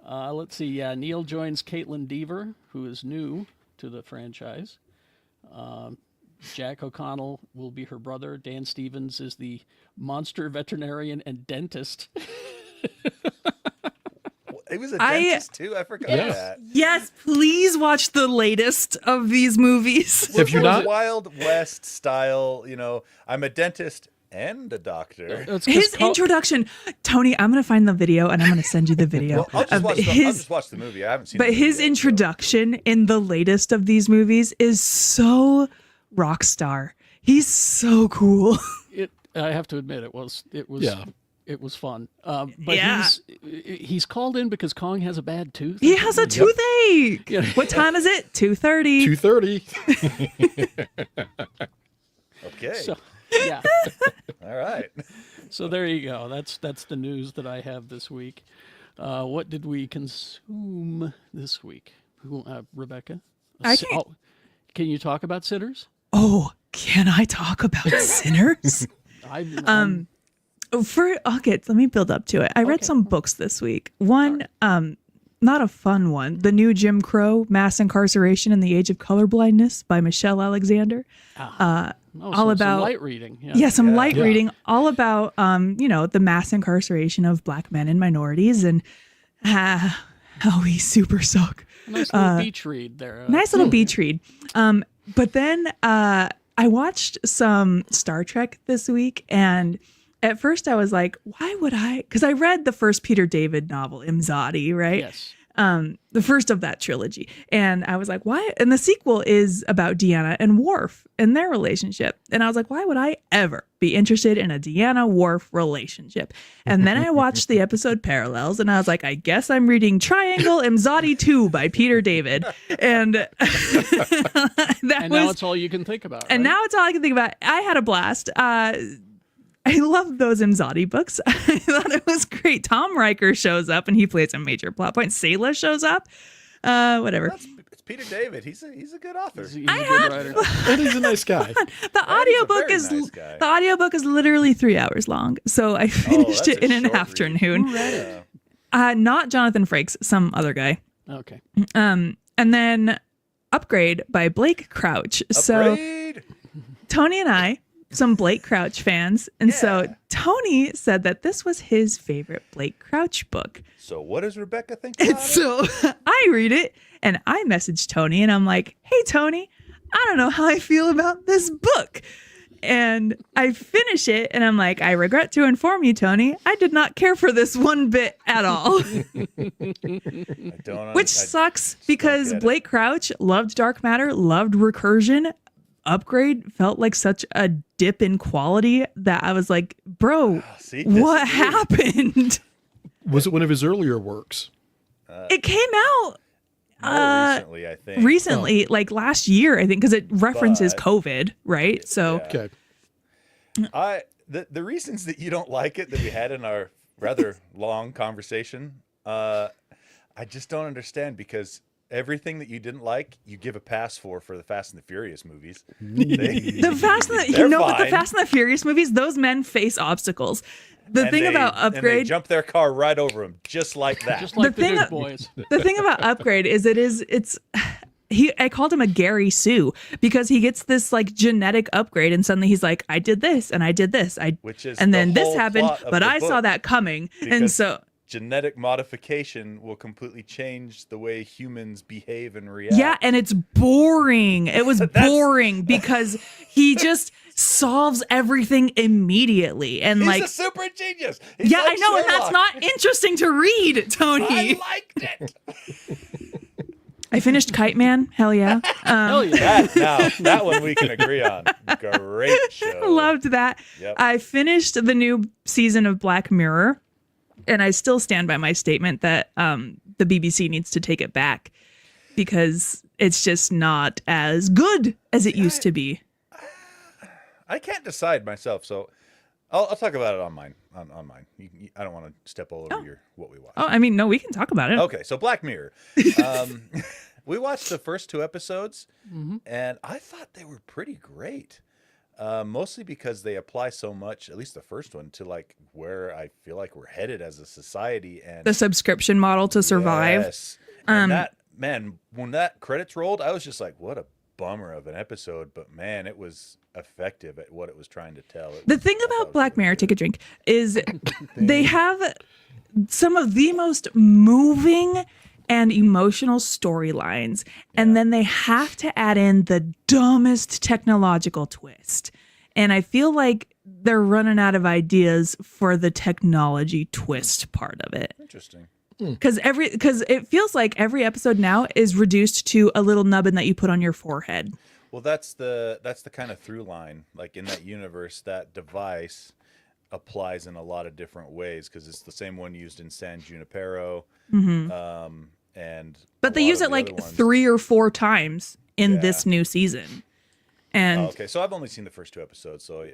B: Let's see. Yeah, Neil joins Caitlin Deaver, who is new to the franchise. Jack O'Connell will be her brother. Dan Stevens is the monster veterinarian and dentist.
A: He was a dentist too. I forgot that.
C: Yes, please watch the latest of these movies.
D: Have you not?
A: Wild West style, I'm a dentist and a doctor.
B: It's 'cause
C: His
B: Col-
C: introduction, Tony, I'm going to find the video and I'm going to send you the video.
A: Well, I'll just,
C: of
A: watch the, I'll
C: his,
A: just watch the movie. I haven't seen
C: but
A: the movie
C: his
A: yet, so-
C: introduction in the latest of these movies is so rock star. He's so cool.
B: I have to admit, it was
D: Yeah.
B: it was fun. But
C: Yeah.
B: he's called in because Kong has a bad tooth.
C: He has a toothache.
B: Yeah.
C: What time is it? 2:30.
D: 2:30.
A: Okay.
B: So, Yeah.
A: All right.
B: So there you go. That's the news that I have this week. What did we consume this week? Rebecca?
C: I can't-
B: Can you talk about Sinners?
C: Oh, can I talk about Sinners?
B: I'm
C: Okay, let me build up to it. I read some books this week. One, not a fun one. The new Jim Crow, Mass Incarceration in the Age of Colorblindness by Michelle Alexander.
B: all
C: all about-
B: some light reading. Yeah.
C: Yeah, some light
D: Yeah.
C: reading, all about the mass incarceration of Black men and minorities, and how we super suck.
B: A nice little beach read there.
C: Nice little beach read. But then I watched some Star Trek this week, and at first I was like, why would I? Because I read the first Peter David novel, Imzadi, right?
B: Yes.
C: The first of that trilogy. And I was like, why? And the sequel is about Deanna and Worf and their relationship. And I was like, why would I ever be interested in a Deanna Worf relationship? And then I watched the episode Parallels, and I was like, I guess I'm reading Triangle Imzadi 2 by Peter David. And
B: Now it's all you can think about.
C: and
B: right?
C: now it's all I can think about. I had a blast. I love those Imzadi books. I thought it was great. Tom Riker shows up and he plays a major plot point. Sayla shows up. Whatever.
A: It's Peter David. He's a good author.
B: He's a good writer.
D: And he's a nice guy.
C: The audiobook
A: very
C: is
A: nice guy.
C: the audiobook is literally 3 hours long. So I finished
A: that's
C: it in
A: a
C: an
A: short read.
C: afternoon.
A: Yeah.
C: Not Jonathan Frakes, some other guy.
B: Okay.
C: And then Upgrade by Blake Crouch. So
A: Upgrade.
C: Tony and I, some Blake Crouch fans, and so
A: Yeah.
C: Tony said that this was his favorite Blake Crouch book.
A: So what does Rebecca think about
C: And
A: it?
C: so I read it and I messaged Tony and I'm like, hey, Tony, I don't know how I feel about this book. And I finish it and I'm like, I regret to inform you, Tony, I did not care for this one bit at all.
A: I don't.
C: Which
A: I
C: sucks because
A: get it.
C: Blake Crouch loved Dark Matter, loved Recursion. Upgrade felt like such a dip in quality that I was like, bro,
A: See,
C: what
A: disagree.
C: happened?
D: Was it one of his earlier works?
C: It came out
A: More recently, I think.
C: recently, like last year, I think, because it references
A: But-
C: COVID, right? So
A: Yeah.
D: Okay.
A: The reasons that you don't like it that we had in our rather long conversation, I just don't understand because everything that you didn't like, you give a pass for the Fast and the Furious movies.
C: the Fast and the,
A: They're
C: you know, with the
A: fine.
C: Fast and the Furious movies, those men face obstacles. The
A: And
C: thing
A: they-
C: about
A: and they
C: Upgrade,
A: jump their car right over them, just like that.
B: Just like
C: The
B: the,
C: thing
B: big
C: that-
B: boys.
C: the thing about Upgrade is I called him a Gary Sue because he gets this like genetic upgrade and suddenly he's like, I did this and I did this.
A: Which is
C: and
A: the
C: then this
A: whole
C: happened,
A: plot of
C: but
A: the
C: I saw
A: book.
C: that coming. And
A: Because
C: so
A: genetic modification will completely change the way humans behave and react.
C: yeah, and it's boring. It was boring because he just solves everything immediately. And
A: He's
C: like
A: a super genius. He's
C: yeah,
A: like
C: I know, and that's
A: Sherlock.
C: not interesting to read, Tony.
A: I liked it.
C: I finished Kite Man. Hell yeah.
B: Hell yeah.
A: That one we can agree on. Great show.
C: Loved that.
A: Yep.
C: I finished the new season of Black Mirror, and I still stand by my statement that the BBC needs to take it back because it's just not as good as it used to be.
A: I can't decide myself, so I'll talk about it on mine. On mine. I don't want to step all over what we watch.
C: Oh, I mean, no, we can talk about it.
A: Okay, so Black Mirror. We watched the first 2 episodes, and I thought they were pretty great. Mostly because they apply so much, at least the first one, to like where I feel like we're headed as a society. And
C: The subscription model to survive.
A: Yes. And that, man, when that credits rolled, I was just like, what a bummer of an episode. But man, it was effective at what it was trying to tell.
C: The thing about Black Mirror, take a drink, is they have some of the most moving and emotional storylines, and then they have to add in the dumbest technological twist. And I feel like they're running out of ideas for the technology twist part of it.
A: Interesting.
C: Because it feels like every episode now is reduced to a little nubbin that you put on your forehead.
A: Well, that's the kind of through line. Like in that universe, that device applies in a lot of different ways because it's the same one used in San Junipero. And
C: But they use it like 3 or 4 times in this new season. And
A: okay, so I've only seen the first 2 episodes, so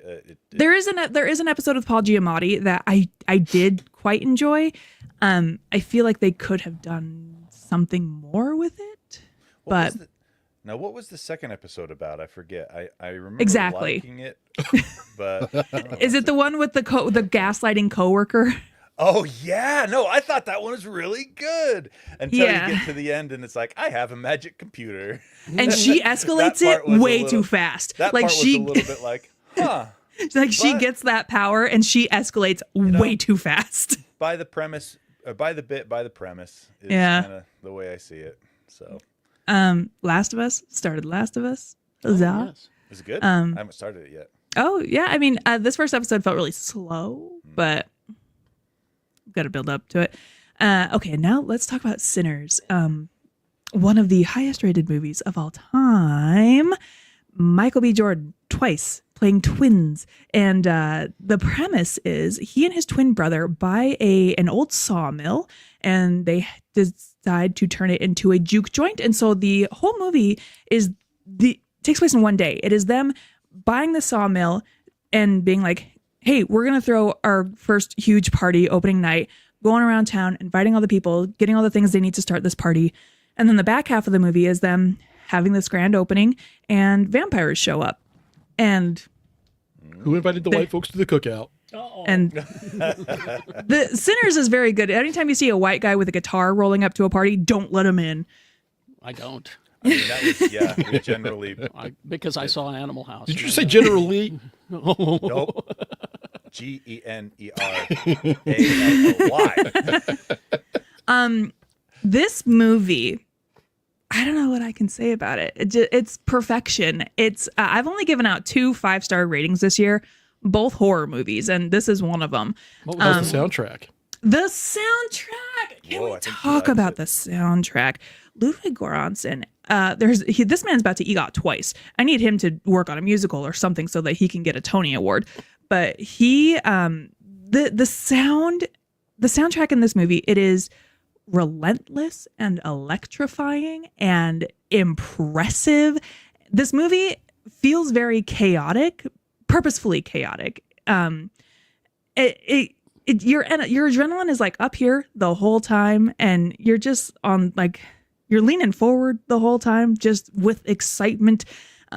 C: there is an episode with Paul Giamatti that I did quite enjoy. I feel like they could have done something more with it, but
A: what was the second episode about? I forget. I remember
C: exactly
A: liking it, but
C: is it the one with the gaslighting coworker?
A: Oh yeah, no, I thought that one was really good until you get to the end and it's like, I have a magic computer,
C: and she escalates it way too fast.
A: That
C: like
A: part was a little bit like, huh?
C: Like she gets that power and she escalates way too fast.
A: By the premise, by the premise is kind of the way I see it. So,
C: Last of Us started. Last of Us.
B: Yes.
A: Is it good? I haven't started it yet.
C: Oh yeah, I mean, this first episode felt really slow, but got to build up to it. Okay, now let's talk about Sinners. One of the highest rated movies of all time. Michael B. Jordan twice playing twins, and the premise is he and his twin brother buy an old sawmill, and they decide to turn it into a juke joint. And so the whole movie takes place in one day. It is them buying the sawmill and being like, hey, we're going to throw our first huge party opening night, going around town, inviting all the people, getting all the things they need to start this party. And then the back half of the movie is them having this grand opening and vampires show up. And
D: who invited the white folks to the cookout?
C: And the Sinners is very good. Anytime you see a white guy with a guitar rolling up to a party, don't let him in.
B: I don't.
A: I mean, that was, we generally.
B: Because I saw Animal House.
D: Did you just say generally?
A: Nope. GENERALLY.
C: This movie, I don't know what I can say about it. It's perfection. It's I've only given out 2 5-star ratings this year, both horror movies, and this is one of them.
D: What was the soundtrack?
C: The soundtrack. Can we talk about the soundtrack? Ludwig Göransson. This man's about to EGOT twice. I need him to work on a musical or something so that he can get a Tony Award. But the soundtrack in this movie, it is relentless and electrifying and impressive. This movie feels very chaotic, purposefully chaotic. Your adrenaline is like up here the whole time, and you're just on like you're leaning forward the whole time, just with excitement.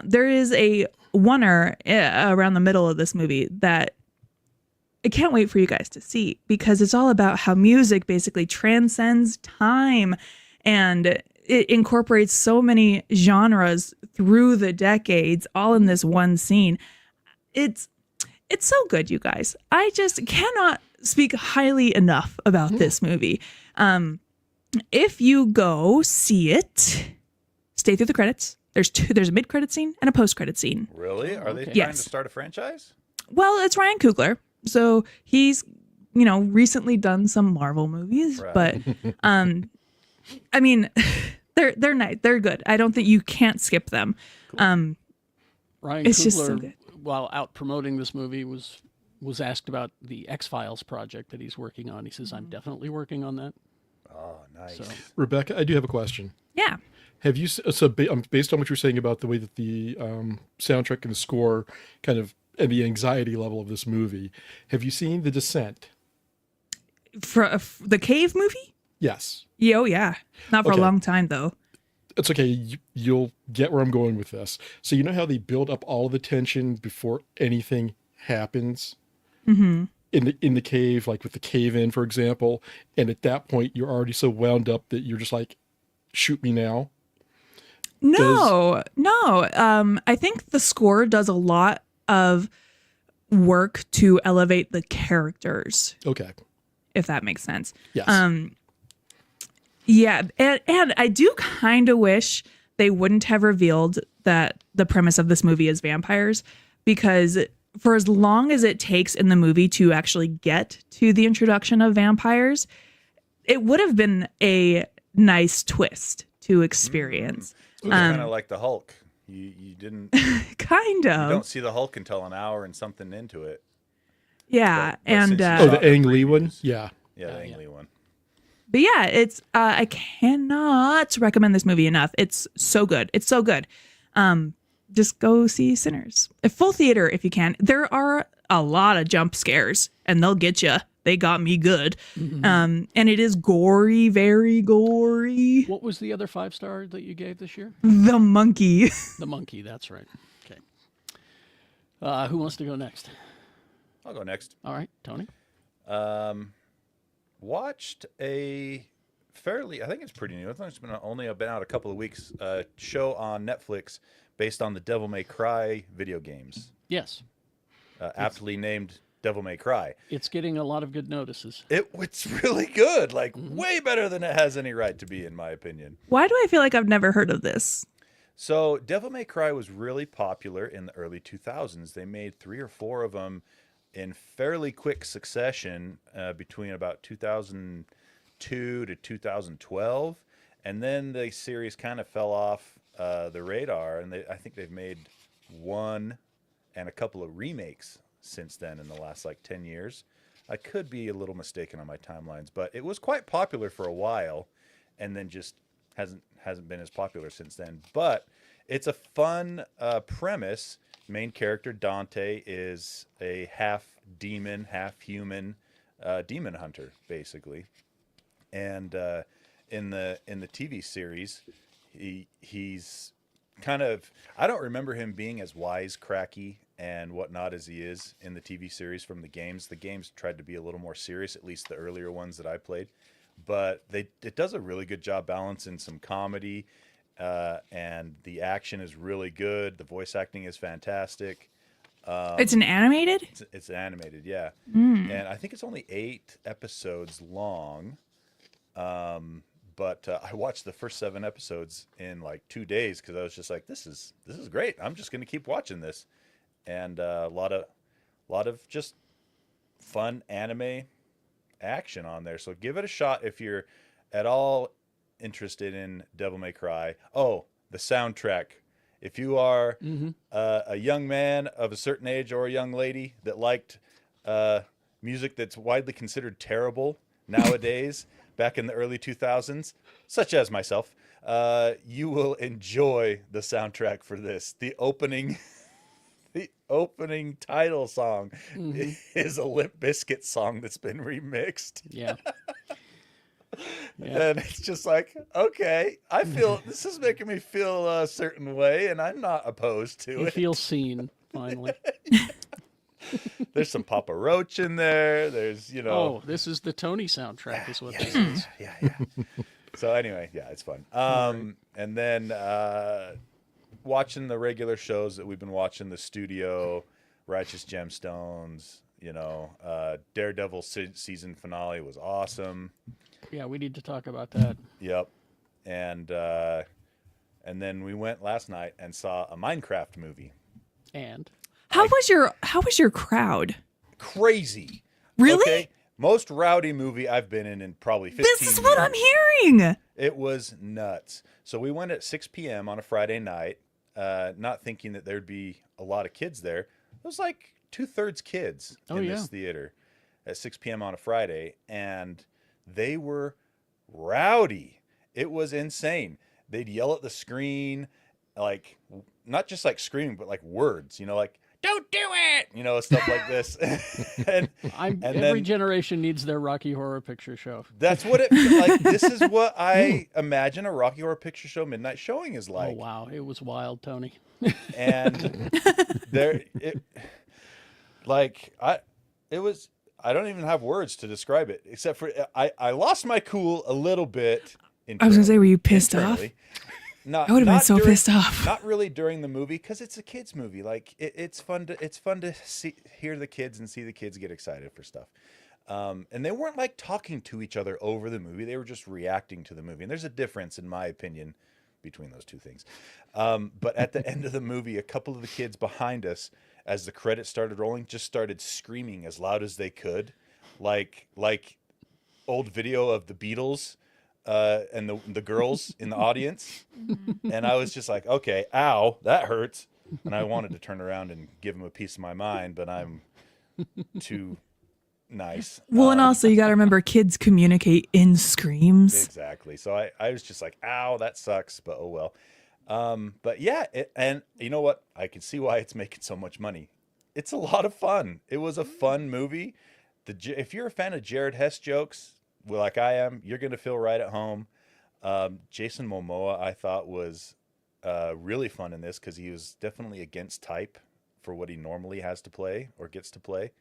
C: There is a oneer around the middle of this movie that I can't wait for you guys to see, because it's all about how music basically transcends time, and it incorporates so many genres through the decades, all in this one scene. It's so good, you guys. I just cannot speak highly enough about this movie. If you go see it, stay through the credits. There's a mid-credit scene and a post-credit scene.
A: Really? Are they trying
C: Yes.
A: to start a franchise?
C: Well, it's Ryan Coogler, so he's recently done some Marvel movies,
A: Right.
C: but I mean, they're nice. They're good. I don't think you can't skip them.
B: Ryan
C: It's
B: Coogler,
C: just so good.
B: while out promoting this movie, was asked about the X-Files project that he's working on. He says, I'm definitely working on that.
A: Oh, nice.
B: So,
D: Rebecca, I do have a question.
C: Yeah.
D: Have you based on what you're saying about the way that the soundtrack and the score kind of and the anxiety level of this movie, have you seen The Descent?
C: For the Cave movie?
D: Yes.
C: Yeah, oh yeah. Not for
D: Okay.
C: a long time though.
D: It's okay. You'll get where I'm going with this. So you know how they build up all of the tension before anything happens in the cave, like with the cave in, for example, and at that point you're already so wound up that you're just like, shoot me now.
C: No. I think the score does a lot of work to elevate the characters,
D: Okay.
C: if that makes sense.
D: Yes.
C: Yeah, and I do kind of wish they wouldn't have revealed that the premise of this movie is vampires, because for as long as it takes in the movie to actually get to the introduction of vampires, it would have been a nice twist to experience.
A: Kind of like the Hulk. You didn't.
C: Kind
A: You
C: of.
A: don't see the Hulk until an hour and something into it.
C: Yeah,
A: But
C: and
A: since you
D: Oh,
A: saw
D: the Ang Lee one?
A: previews-
D: Yeah.
A: Yeah, the Ang Lee one.
C: but yeah, it's I cannot recommend this movie enough. It's so good. It's so good. just go see Sinners. A full theater if you can. There are a lot of jump scares, and they'll get you. They got me good. And it is gory, very gory.
B: What was the other 5-star that you gave this year?
C: The Monkey.
B: The Monkey, that's right. Okay. Who wants to go next?
A: I'll go next.
B: All right, Tony.
A: Watched a fairly, I think it's pretty new. It's only been out a couple of weeks. Show on Netflix based on the Devil May Cry video games.
B: Yes.
A: Aptly named Devil May Cry.
B: It's getting a lot of good notices.
A: It's really good. Like way better than it has any right to be, in my opinion.
C: Why do I feel like I've never heard of this?
A: So Devil May Cry was really popular in the early 2000s. They made 3 or 4 of them in fairly quick succession between about 2002 to 2012. And then the series kind of fell off the radar. And I think they've made 1 and a couple of remakes since then in the last like 10 years. I could be a little mistaken on my timelines, but it was quite popular for a while and then just hasn't been as popular since then. But it's a fun premise. Main character Dante is a half demon, half human demon hunter, basically. And in the TV series, he's kind of, I don't remember him being as wisecracky and whatnot as he is in the TV series from the games. The games tried to be a little more serious, at least the earlier ones that I played. But it does a really good job balancing some comedy, and the action is really good. The voice acting is fantastic.
C: It's an animated?
A: It's animated, yeah. And I think it's only 8 episodes long. But I watched the first 7 episodes in like 2 days because I was just like, this is great. I'm just going to keep watching this. And a lot of just fun anime action on there. So give it a shot if you're at all interested in Devil May Cry. Oh, the soundtrack. If you are a young man of a certain age or a young lady that liked music that's widely considered terrible nowadays, back in the early 2000s, such as myself, you will enjoy the soundtrack for this. The opening title song is a Limp Bizkit song that's been remixed.
B: Yeah.
A: And it's just like, okay, I feel this is making me feel a certain way, and I'm not opposed to
B: You
A: it.
B: feel seen, finally.
A: There's some Papa Roach in there. There's,
B: Oh, this is the Tony soundtrack is what this is.
A: yeah. So anyway, yeah, it's fun. And then watching the regular shows that we've been watching, The Studio, Righteous Gemstones, Daredevil season finale was awesome.
B: Yeah, we need to talk about that.
A: Yep. And then we went last night and saw a Minecraft movie.
B: And
C: How was your crowd?
A: Crazy.
C: Really?
A: Okay? Most rowdy movie I've been in probably 15 years.
C: This is what I'm hearing.
A: It was nuts. So we went at 6 p.m. on a Friday night, not thinking that there'd be a lot of kids there. It was like 2/3 kids in this theater at 6 p.m. on a Friday, and they were rowdy. It was insane. They'd yell at the screen, like, not just like screaming, but like words, like, don't do it, stuff like this. and
B: every generation needs their Rocky Horror Picture Show.
A: That's what it like. This is what I imagine a Rocky Horror Picture Show midnight showing is like.
B: Oh wow, it was wild, Tony.
A: And I don't even have words to describe it, except for I lost my cool a little bit.
C: I was gonna say, were you pissed off?
A: Not,
C: I would have been so
A: during,
C: pissed off.
A: Not really during the movie, because it's a kids movie. Like it's fun to hear the kids and see the kids get excited for stuff. And they weren't like talking to each other over the movie. They were just reacting to the movie. And there's a difference, in my opinion, between those two things. But at the end of the movie, a couple of the kids behind us, as the credits started rolling, just started screaming as loud as they could, like old video of the Beatles. And the girls in the audience. And I was just like, okay, ow, that hurts. And I wanted to turn around and give them a piece of my mind, but I'm too nice.
C: Well, and also you got to remember, kids communicate in screams.
A: Exactly. So I was just like, ow, that sucks, but oh well. But yeah, and you know what? I can see why it's making so much money. It's a lot of fun. It was a fun movie. If you're a fan of Jared Hess jokes, well, like I am, you're gonna feel right at home. Jason Momoa, I thought was really fun in this because he was definitely against type for what he normally has to play or gets to play.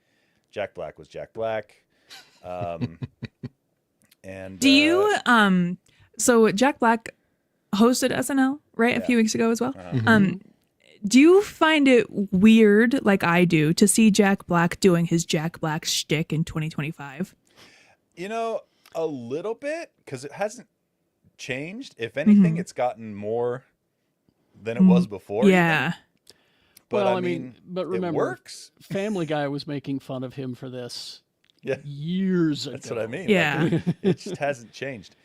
A: Jack Black was Jack Black. And
C: Do you so Jack Black hosted SNL, right, a few weeks ago as well? Do you find it weird, like I do, to see Jack Black doing his Jack Black shtick in 2025?
A: You know, a little bit, because it hasn't changed. If anything, it's gotten more than it was before.
C: Yeah.
A: Even. But
B: Well,
A: I mean,
B: but remember,
A: it works.
B: Family Guy was making fun of him for this
A: Yeah,
B: years ago.
A: that's what I mean.
C: Yeah.
A: Like, it just hasn't changed.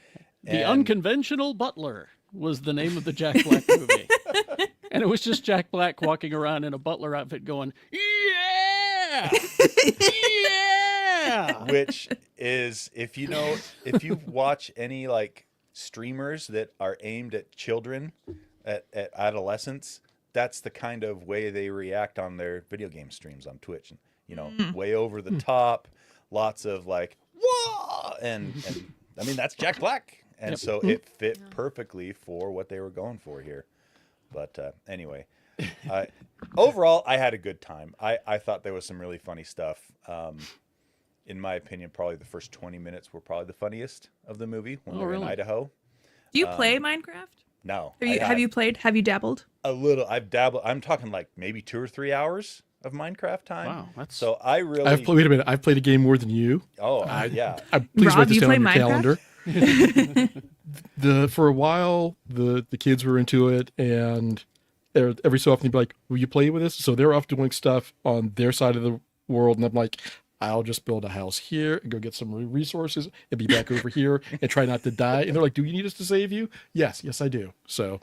B: The
A: And-
B: Unconventional Butler was the name of the Jack Black movie. And it was just Jack Black walking around in a butler outfit going, yeah! Yeah!
A: which is if you watch any like streamers that are aimed at children, at adolescents, that's the kind of way they react on their video game streams on Twitch. And way over the top, lots of like whoa, and I mean that's Jack Black, and so it fit perfectly for what they were going for here. But anyway, overall, I had a good time. I thought there was some really funny stuff. In my opinion, probably the first 20 minutes were probably the funniest of the movie when they're in Idaho.
C: Do you play Minecraft?
A: No.
C: Have you played? Have you dabbled?
A: A little. I've dabbled. I'm talking like maybe 2 or 3 hours of Minecraft time.
B: Wow, that's
A: So I really.
D: Wait a minute. I've played a game more than you.
A: Oh, yeah.
D: Please
C: Rob,
D: write this
C: you
D: down
C: play
D: on your
C: Minecraft?
D: calendar. For a while, the kids were into it, and every so often they'd be like, "Will you play with us?" So they're off doing stuff on their side of the world, and I'm like, "I'll just build a house here and go get some resources and be back over here and try not to die." And they're like, "Do you need us to save you?" Yes, I do. So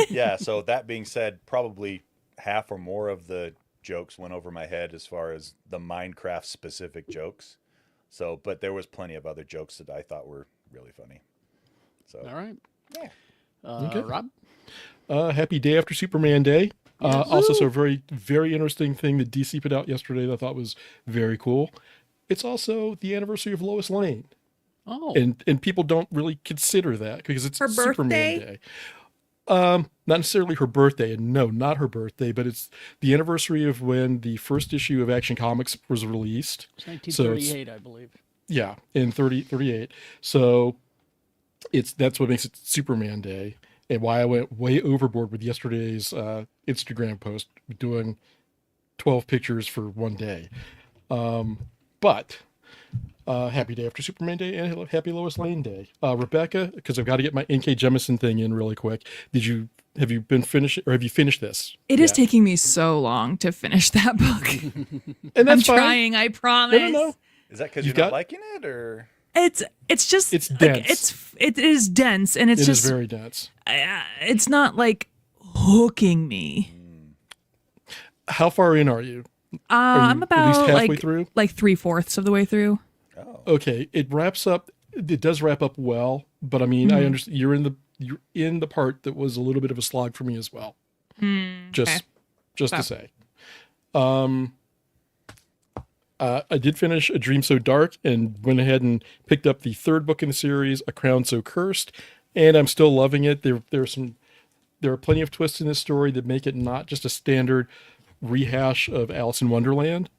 A: Yeah. So that being said, probably half or more of the jokes went over my head as far as the Minecraft specific jokes. So, but there was plenty of other jokes that I thought were really funny. So,
B: all right.
A: Yeah.
D: Okay.
B: Rob?
D: happy day after Superman Day. Also, so a very, very interesting thing that DC put out yesterday that I thought was very cool. It's also the anniversary of Lois Lane.
B: Oh,
D: And people don't really consider that because it's
C: Her
D: Superman
C: birthday?
D: Day. Not necessarily her birthday, and no, not her birthday, but it's the anniversary of when the first issue of Action Comics was released.
B: it's 1938, I believe.
D: Yeah, in 38. So that's what makes it Superman Day, and why I went way overboard with yesterday's Instagram post doing 12 pictures for one day. But happy day after Superman Day and happy Lois Lane Day. Rebecca, because I've got to get my N.K. Jemisin thing in really quick. Have you finished this?
C: It is
D: yet?
C: taking me so long to finish that book.
D: And
C: I'm
D: that's fine.
C: trying, I promise.
D: No.
A: Is that because
D: You've
A: you're not
D: got-
A: liking it, or?
C: It's just
D: It's
C: like,
D: dense.
C: it is dense, and it's
D: It is
C: just
D: very dense.
C: it's not like hooking me.
D: How far in are you? Are you
C: I'm about
D: at least halfway
C: like
D: through?
C: like 3/4 of the way through.
A: Oh,
D: Okay, it wraps up. It does wrap up well, but I mean, I understand you're in the part that was a little bit of a slog for me as well. Just to say, I did finish A Dream So Dark and went ahead and picked up the third book in the series, A Crown So Cursed, and I'm still loving it. There are plenty of twists in this story that make it not just a standard rehash of Alice in Wonderland.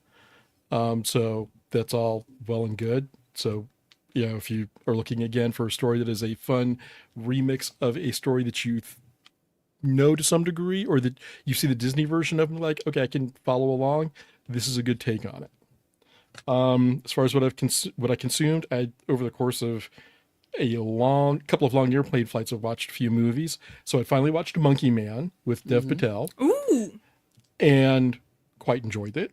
D: So that's all well and good. So, if you are looking again for a story that is a fun remix of a story that you know to some degree, or that you see the Disney version of, like, okay, I can follow along, this is a good take on it. As far as what I consumed, over the course of a couple of long airplane flights, I've watched a few movies. So I finally watched Monkey Man with Dev Patel.
C: Ooh.
D: And quite enjoyed it.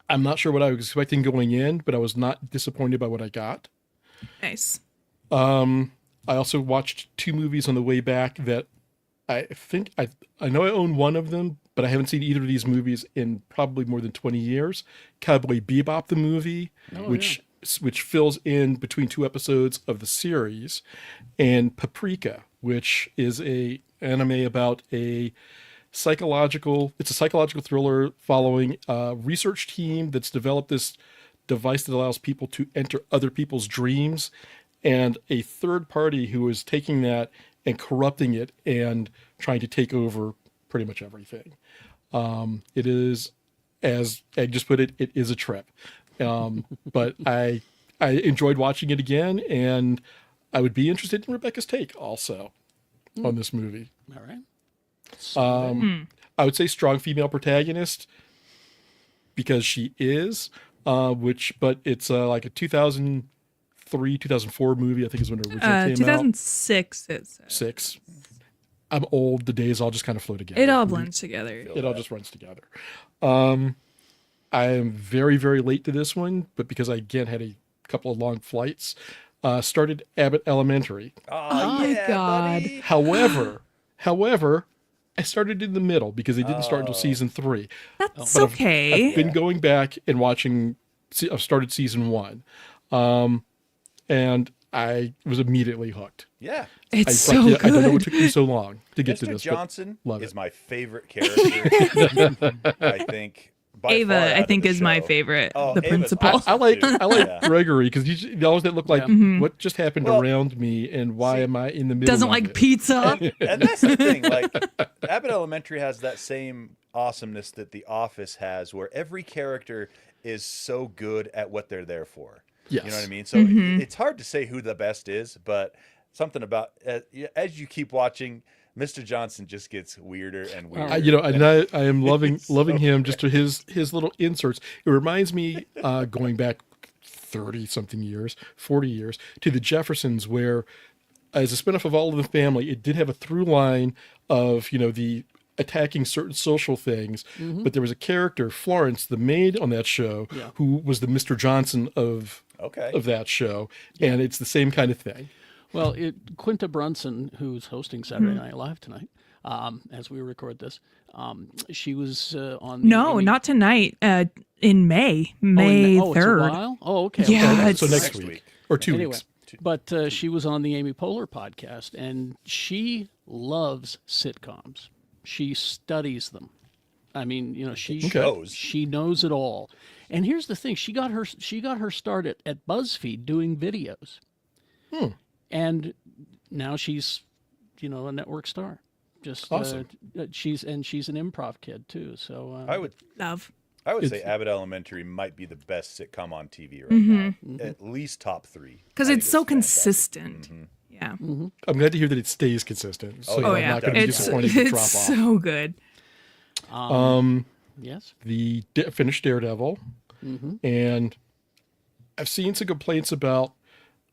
D: I'm not sure what I was expecting going in, but I was not disappointed by what I got.
C: Nice.
D: I also watched 2 movies on the way back that I think I know I own one of them, but I haven't seen either of these movies in probably more than 20 years. Cowboy Bebop, the movie, which fills in between 2 episodes of the series, and Paprika, which is a anime about a psychological thriller following a research team that's developed this device that allows people to enter other people's dreams, and a third party who is taking that and corrupting it and trying to take over pretty much everything. It is, as Egg just put it, it is a trip. But I enjoyed watching it again, and I would be interested in Rebecca's take also on this movie.
B: All right.
D: I would say strong female protagonist because she is, but it's like a 2003, 2004 movie. I think is when it originally came
C: 2006 it says.
D: out. 6. I'm old. The days all just kind of flow together.
C: It all blends together.
D: It all just runs together. I am very, very late to this one, but because I again had a couple of long flights, started Abbott Elementary.
A: Oh,
C: my
A: yeah,
C: God.
A: buddy.
D: However, I started in the middle because it didn't start until season 3.
C: That's
D: But
C: okay.
D: I've been going back and watching. I've started season 1, and I was immediately hooked.
A: Yeah.
C: It's
D: I
C: so
D: I don't know what
C: good.
D: took me so long to get to
A: Mr.
D: this.
A: Johnson
D: love
A: is
D: it.
A: my favorite character. I think. By far
C: Ava,
A: out
C: I
A: of
C: think,
A: the
C: is my
A: show.
C: favorite.
A: Oh,
C: The
A: Ava's
C: principal.
A: awesome,
D: I like
A: too. Yeah.
D: Gregory because he always that look like what just happened
A: Well,
D: around me and why am I in the middle?
C: Doesn't
D: of
C: like
D: it?
C: pizza.
A: And that's the thing. Like, Abbott Elementary has that same awesomeness that The Office has, where every character is so good at what they're there for.
D: Yes.
A: You know what I mean? So it's hard to say who the best is, but something about as you keep watching, Mr. Johnson just gets weirder and weirder.
D: I am loving him just to his little inserts. It reminds me going back 30 something years, 40 years to the Jeffersons, where as a spinoff of All in the Family, it did have a through line of the attacking certain social things, but there was a character, Florence, the maid on that show, who was the Mr. Johnson of that show, and it's the same kind of thing.
B: Well, Quinta Brunson, who's hosting Saturday Night Live tonight, as we record this, she was on.
C: No, not tonight. In May, May
B: Oh, it's a
C: 3rd.
B: while? Oh, okay.
C: Yeah,
B: okay.
C: it's-
D: So next
A: Next
D: week
A: week.
D: or 2
B: Anyway,
D: weeks.
B: but she was on the Amy Poehler podcast, and she loves sitcoms. She studies them. I mean, she knows it all. And here's the thing: she got her start at BuzzFeed doing videos, and now she's a network star. Just
D: Awesome.
B: She's an improv kid too. So
A: I would
C: Love.
A: say Abbott Elementary might be the best sitcom on TV right now. At least top 3.
C: Because
A: I think
C: it's so
A: fantastic.
C: consistent. Yeah.
D: I'm glad to hear that it stays consistent. So
A: yeah.
C: Oh,
D: I'm
C: yeah.
D: not going to be
C: It's,
D: disappointed if it drop
C: it's
D: off.
C: so good.
B: yes,
D: The finished Daredevil, and I've seen some complaints about,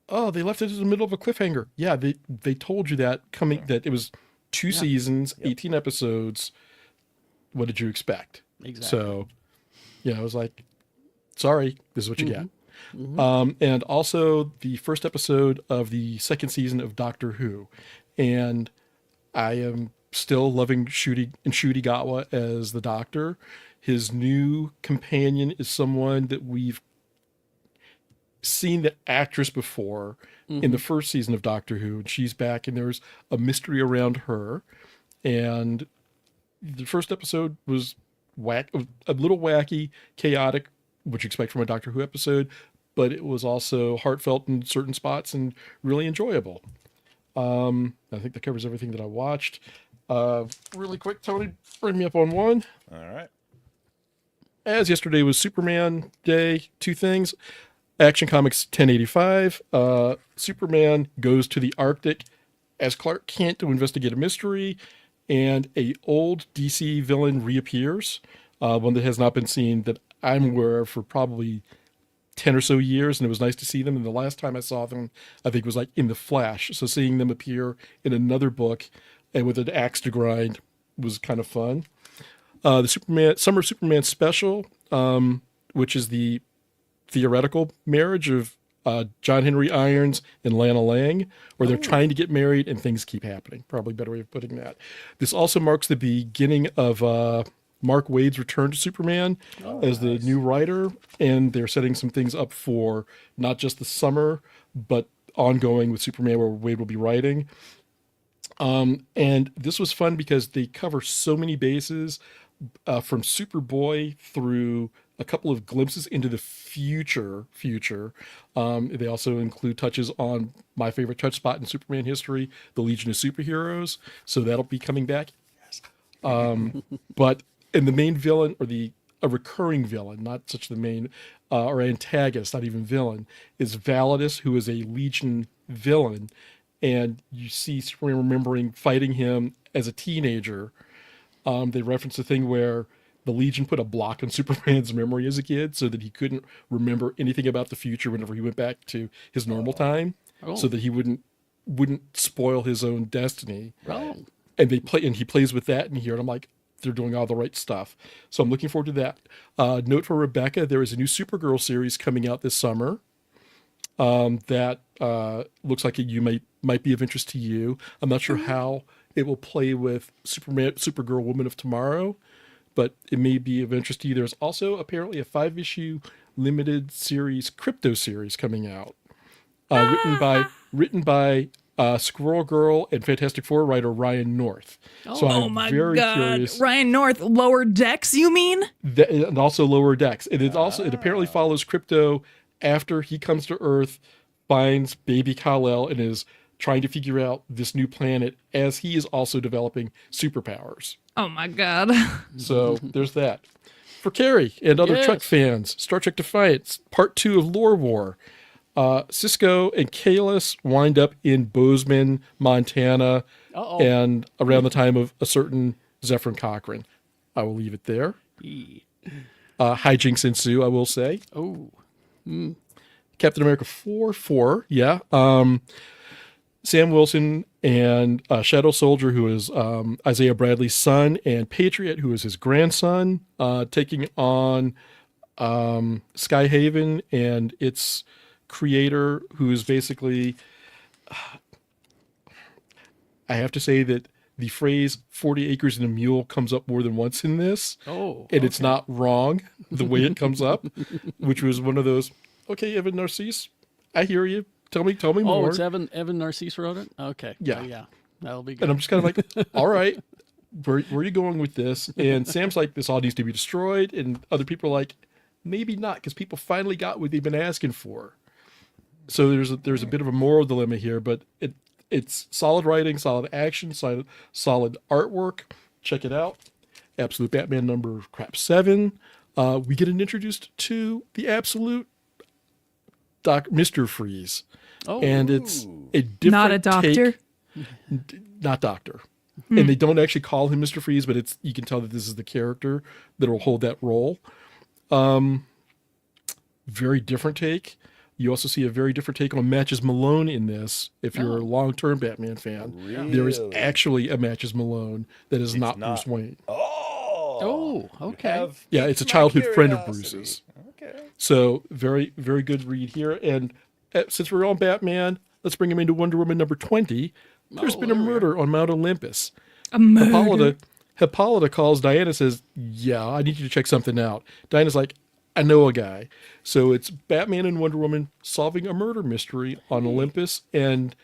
D: they left it in the middle of a cliffhanger. Yeah, they told you that that it was 2 seasons, 18 episodes. What did you expect?
B: Exactly.
D: So, I was like, sorry, this is what you get. And also the first episode of the 2nd season of Doctor Who, and I am still loving Ncuti Gatwa as the Doctor. His new companion is someone that we've seen the actress before in the first season of Doctor Who, and she's back, and there's a mystery around her. And the first episode was a little wacky, chaotic, which you expect from a Doctor Who episode, but it was also heartfelt in certain spots and really enjoyable. I think that covers everything that I watched. Really quick, Tony, bring me up on one.
A: All right.
D: As yesterday was Superman Day, 2 things. Action Comics 1085. Superman goes to the Arctic as Clark Kent to investigate a mystery, and a old DC villain reappears, one that has not been seen that I'm aware of for probably 10 or so years, and it was nice to see them. And the last time I saw them, I think was like in The Flash. So seeing them appear in another book and with an axe to grind was kind of fun. The Summer of Superman special, which is the theoretical marriage of John Henry Irons and Lana Lang, where they're trying to get married and things keep happening. Probably a better way of putting that. This also marks the beginning of Mark Waid's return to Superman as the new writer, and they're setting some things up for not just the summer, but ongoing with Superman, where Waid will be writing. And this was fun because they cover so many bases, from Superboy through a couple of glimpses into the future. They also include touches on my favorite touch spot in Superman history, the Legion of Superheroes. So that'll be coming back. But and the main villain, or a recurring villain, not such the main or antagonist, not even villain, is Validus, who is a Legion villain. And you see Superman remembering fighting him as a teenager. They reference a thing where the Legion put a block on Superman's memory as a kid so that he couldn't remember anything about the future whenever he went back to his normal time, so that he wouldn't spoil his own destiny.
B: Oh.
D: And he plays with that in here, and I'm like, they're doing all the right stuff. So I'm looking forward to that. Note for Rebecca, there is a new Supergirl series coming out this summer. That looks like you might be of interest to you. I'm not sure how it will play with Supergirl, Woman of Tomorrow, but it may be of interest to you. There's also apparently a 5-issue limited series, Crypto series coming out, written by Squirrel Girl and Fantastic Four writer Ryan North. So
C: Oh
D: I'm
C: my
D: very
C: God.
D: curious.
C: Ryan North, Lower Decks, you mean?
D: And also Lower Decks. And it apparently follows Crypto after he comes to Earth, finds baby Kal-El, and is trying to figure out this new planet as he is also developing superpowers.
C: Oh my God.
D: So there's that. For Carrie and other Trek fans, Star Trek Defiance, Part 2 of Lore War. Cisco and Kalis wind up in Bozeman, Montana, and around the time of a certain Zephyrin Cochrane. I will leave it there. Hijinks ensue, I will say. Captain America 4, yeah. Sam Wilson and Shadow Soldier, who is Isaiah Bradley's son, and Patriot, who is his grandson, taking on Skyhaven and its creator, who is basically, I have to say that the phrase 40 acres and a mule comes up more than once in this. And it's not wrong the way it comes up, which was one of those, okay, Evan Narcisse, I hear you. Tell me more.
B: Oh, it's Evan Narcisse wrote it? Okay.
D: Yeah.
B: Yeah. That'll be good.
D: And I'm just kind of like, all right, where are you going with this? And Sam's like, this all needs to be destroyed. And other people are like, maybe not, because people finally got what they've been asking for. So there's a bit of a moral dilemma here, but it's solid writing, solid action, solid artwork. Check it out. Absolute Batman number 7. We get introduced to the Absolute Mr. Freeze. And it's a different
C: Not a doctor?
D: Not doctor. And they don't actually call him Mr. Freeze, but you can tell that this is the character that will hold that role. Very different take. You also see a very different take on Matches Malone in this. If you're a long-term Batman fan, there is actually a Matches Malone that is not Bruce Wayne.
B: Oh, okay.
D: Yeah, it's a childhood friend of Bruce's.
A: Okay.
D: So very, very good read here. And since we're on Batman, let's bring him into Wonder Woman number 20. There's been a murder on Mount Olympus.
C: A murder.
D: Hippolyta calls Diana and says, yeah, I need you to check something out. Diana's like, I know a guy. So it's Batman and Wonder Woman solving a murder mystery on Olympus, and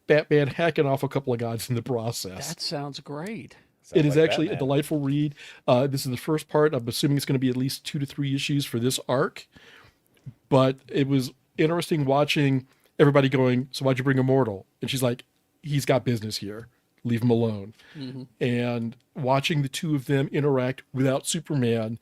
D: Batman hacking off a couple of gods in the process.
B: That sounds great.
D: It is actually a delightful read. This is the first part. I'm assuming it's going to be at least 2 to 3 issues for this arc. But it was interesting watching everybody going, so why'd you bring Immortal? And she's like, he's got business here. Leave him alone. And watching the two of them interact without Superman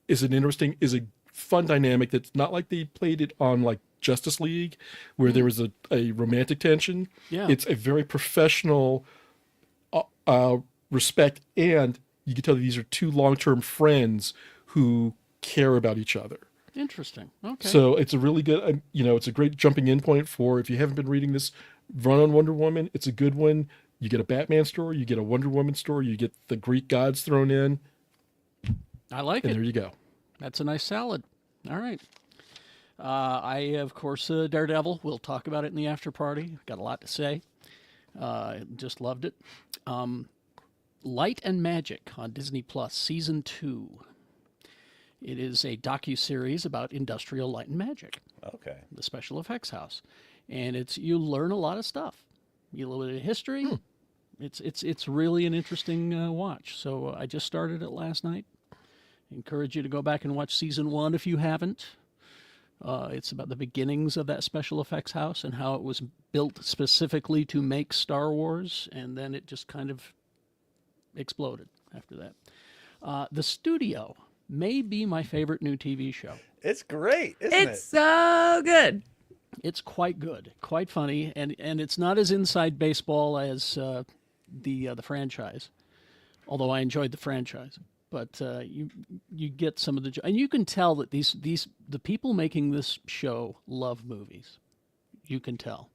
D: is a fun dynamic that's not like they played it on like Justice League, where there was a romantic tension.
B: Yeah.
D: It's a very professional respect, and you can tell that these are two long-term friends who care about each other.
B: Interesting. Okay.
D: So it's a really good, it's a great jumping in point for, if you haven't been reading this run on Wonder Woman, it's a good one. You get a Batman story, you get a Wonder Woman story, you get the Greek gods thrown in.
B: I like
D: And
B: it.
D: there you go.
B: That's a nice salad. All right. I, of course, Daredevil. We'll talk about it in the after party. Got a lot to say. Just loved it. Light and Magic on Disney Plus, Season 2. It is a docu-series about industrial light and magic,
A: Okay.
B: the special effects house. And you learn a lot of stuff. You learn a little bit of history, It's really an interesting watch. So I just started it last night. Encourage you to go back and watch season 1 if you haven't. It's about the beginnings of that special effects house and how it was built specifically to make Star Wars, and then it just kind of exploded after that. The Studio may be my favorite new TV show.
A: It's great, isn't it?
C: It's so good.
B: It's quite good, quite funny, and it's not as inside baseball as the franchise, although I enjoyed the franchise. But you get some of and you can tell that the people making this show love movies. You can tell.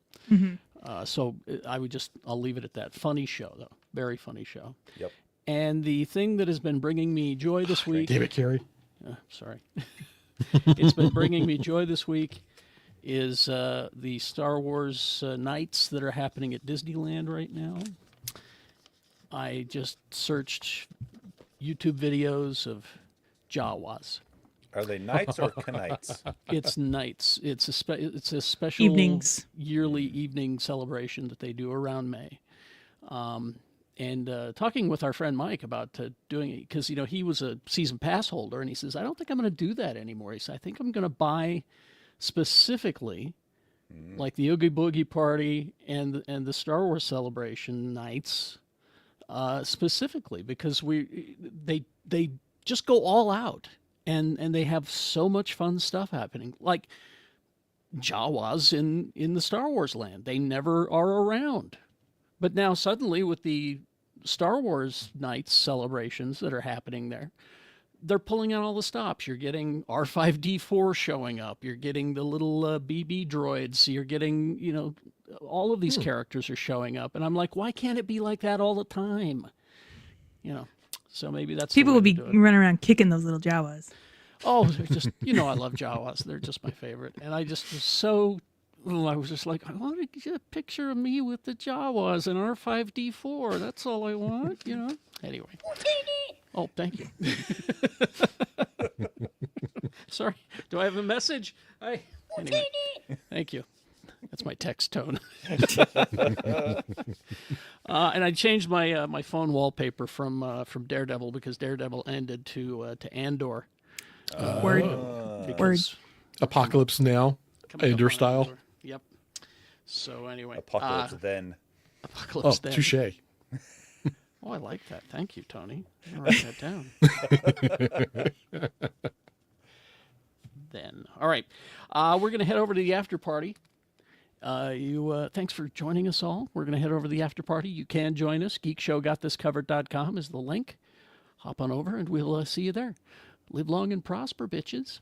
B: So I'll leave it at that. Funny show though, very funny show.
A: Yep.
B: And the thing that has been bringing me joy this week.
D: Damn it, Carrie.
B: Sorry. It's been bringing me joy this week is the Star Wars nights that are happening at Disneyland right now. I just searched YouTube videos of Jawas.
A: Are they nights or knights?
B: It's nights. It's a special
C: Evenings.
B: yearly evening celebration that they do around May. And talking with our friend Mike about doing it, because he was a season pass holder, and he says, I don't think I'm going to do that anymore. He said, I think I'm going to buy specifically like the Oogie Boogie Party and the Star Wars Celebration nights. Specifically because they just go all out and they have so much fun stuff happening, like Jawas in the Star Wars land. They never are around, but now suddenly with the Star Wars nights celebrations that are happening there, they're pulling out all the stops. You're getting R5D4 showing up. You're getting the little BB droids. You're getting, all of these characters are showing up. And I'm like, why can't it be like that all the time? So maybe that's
C: People would be
B: the way to do it.
C: running around kicking those little Jawas.
B: Oh, they're just, I love Jawas. They're just my favorite. And I just was so, I was just like, I want to get a picture of me with the Jawas and R5D4. That's all I want, Anyway. Oh, thank you. Sorry. Do I have a message? Anyway, thank you. That's my text tone. And I changed my phone wallpaper from Daredevil because Daredevil ended to Andor.
C: Word.
B: Because
D: Apocalypse Now,
B: coming up
D: Andor
B: on
D: style.
B: Andor. Yep. So anyway,
A: Apocalypse then.
B: Apocalypse
D: Oh,
B: then.
D: touche.
B: Oh, I like that. Thank you, Tony. I'll write that down. Then, all right, we're going to head over to the after party. Thanks for joining us all. We're going to head over to the after party. You can join us. Geekshowgotthiscovered.com is the link. Hop on over and we'll see you there. Live long and prosper, bitches.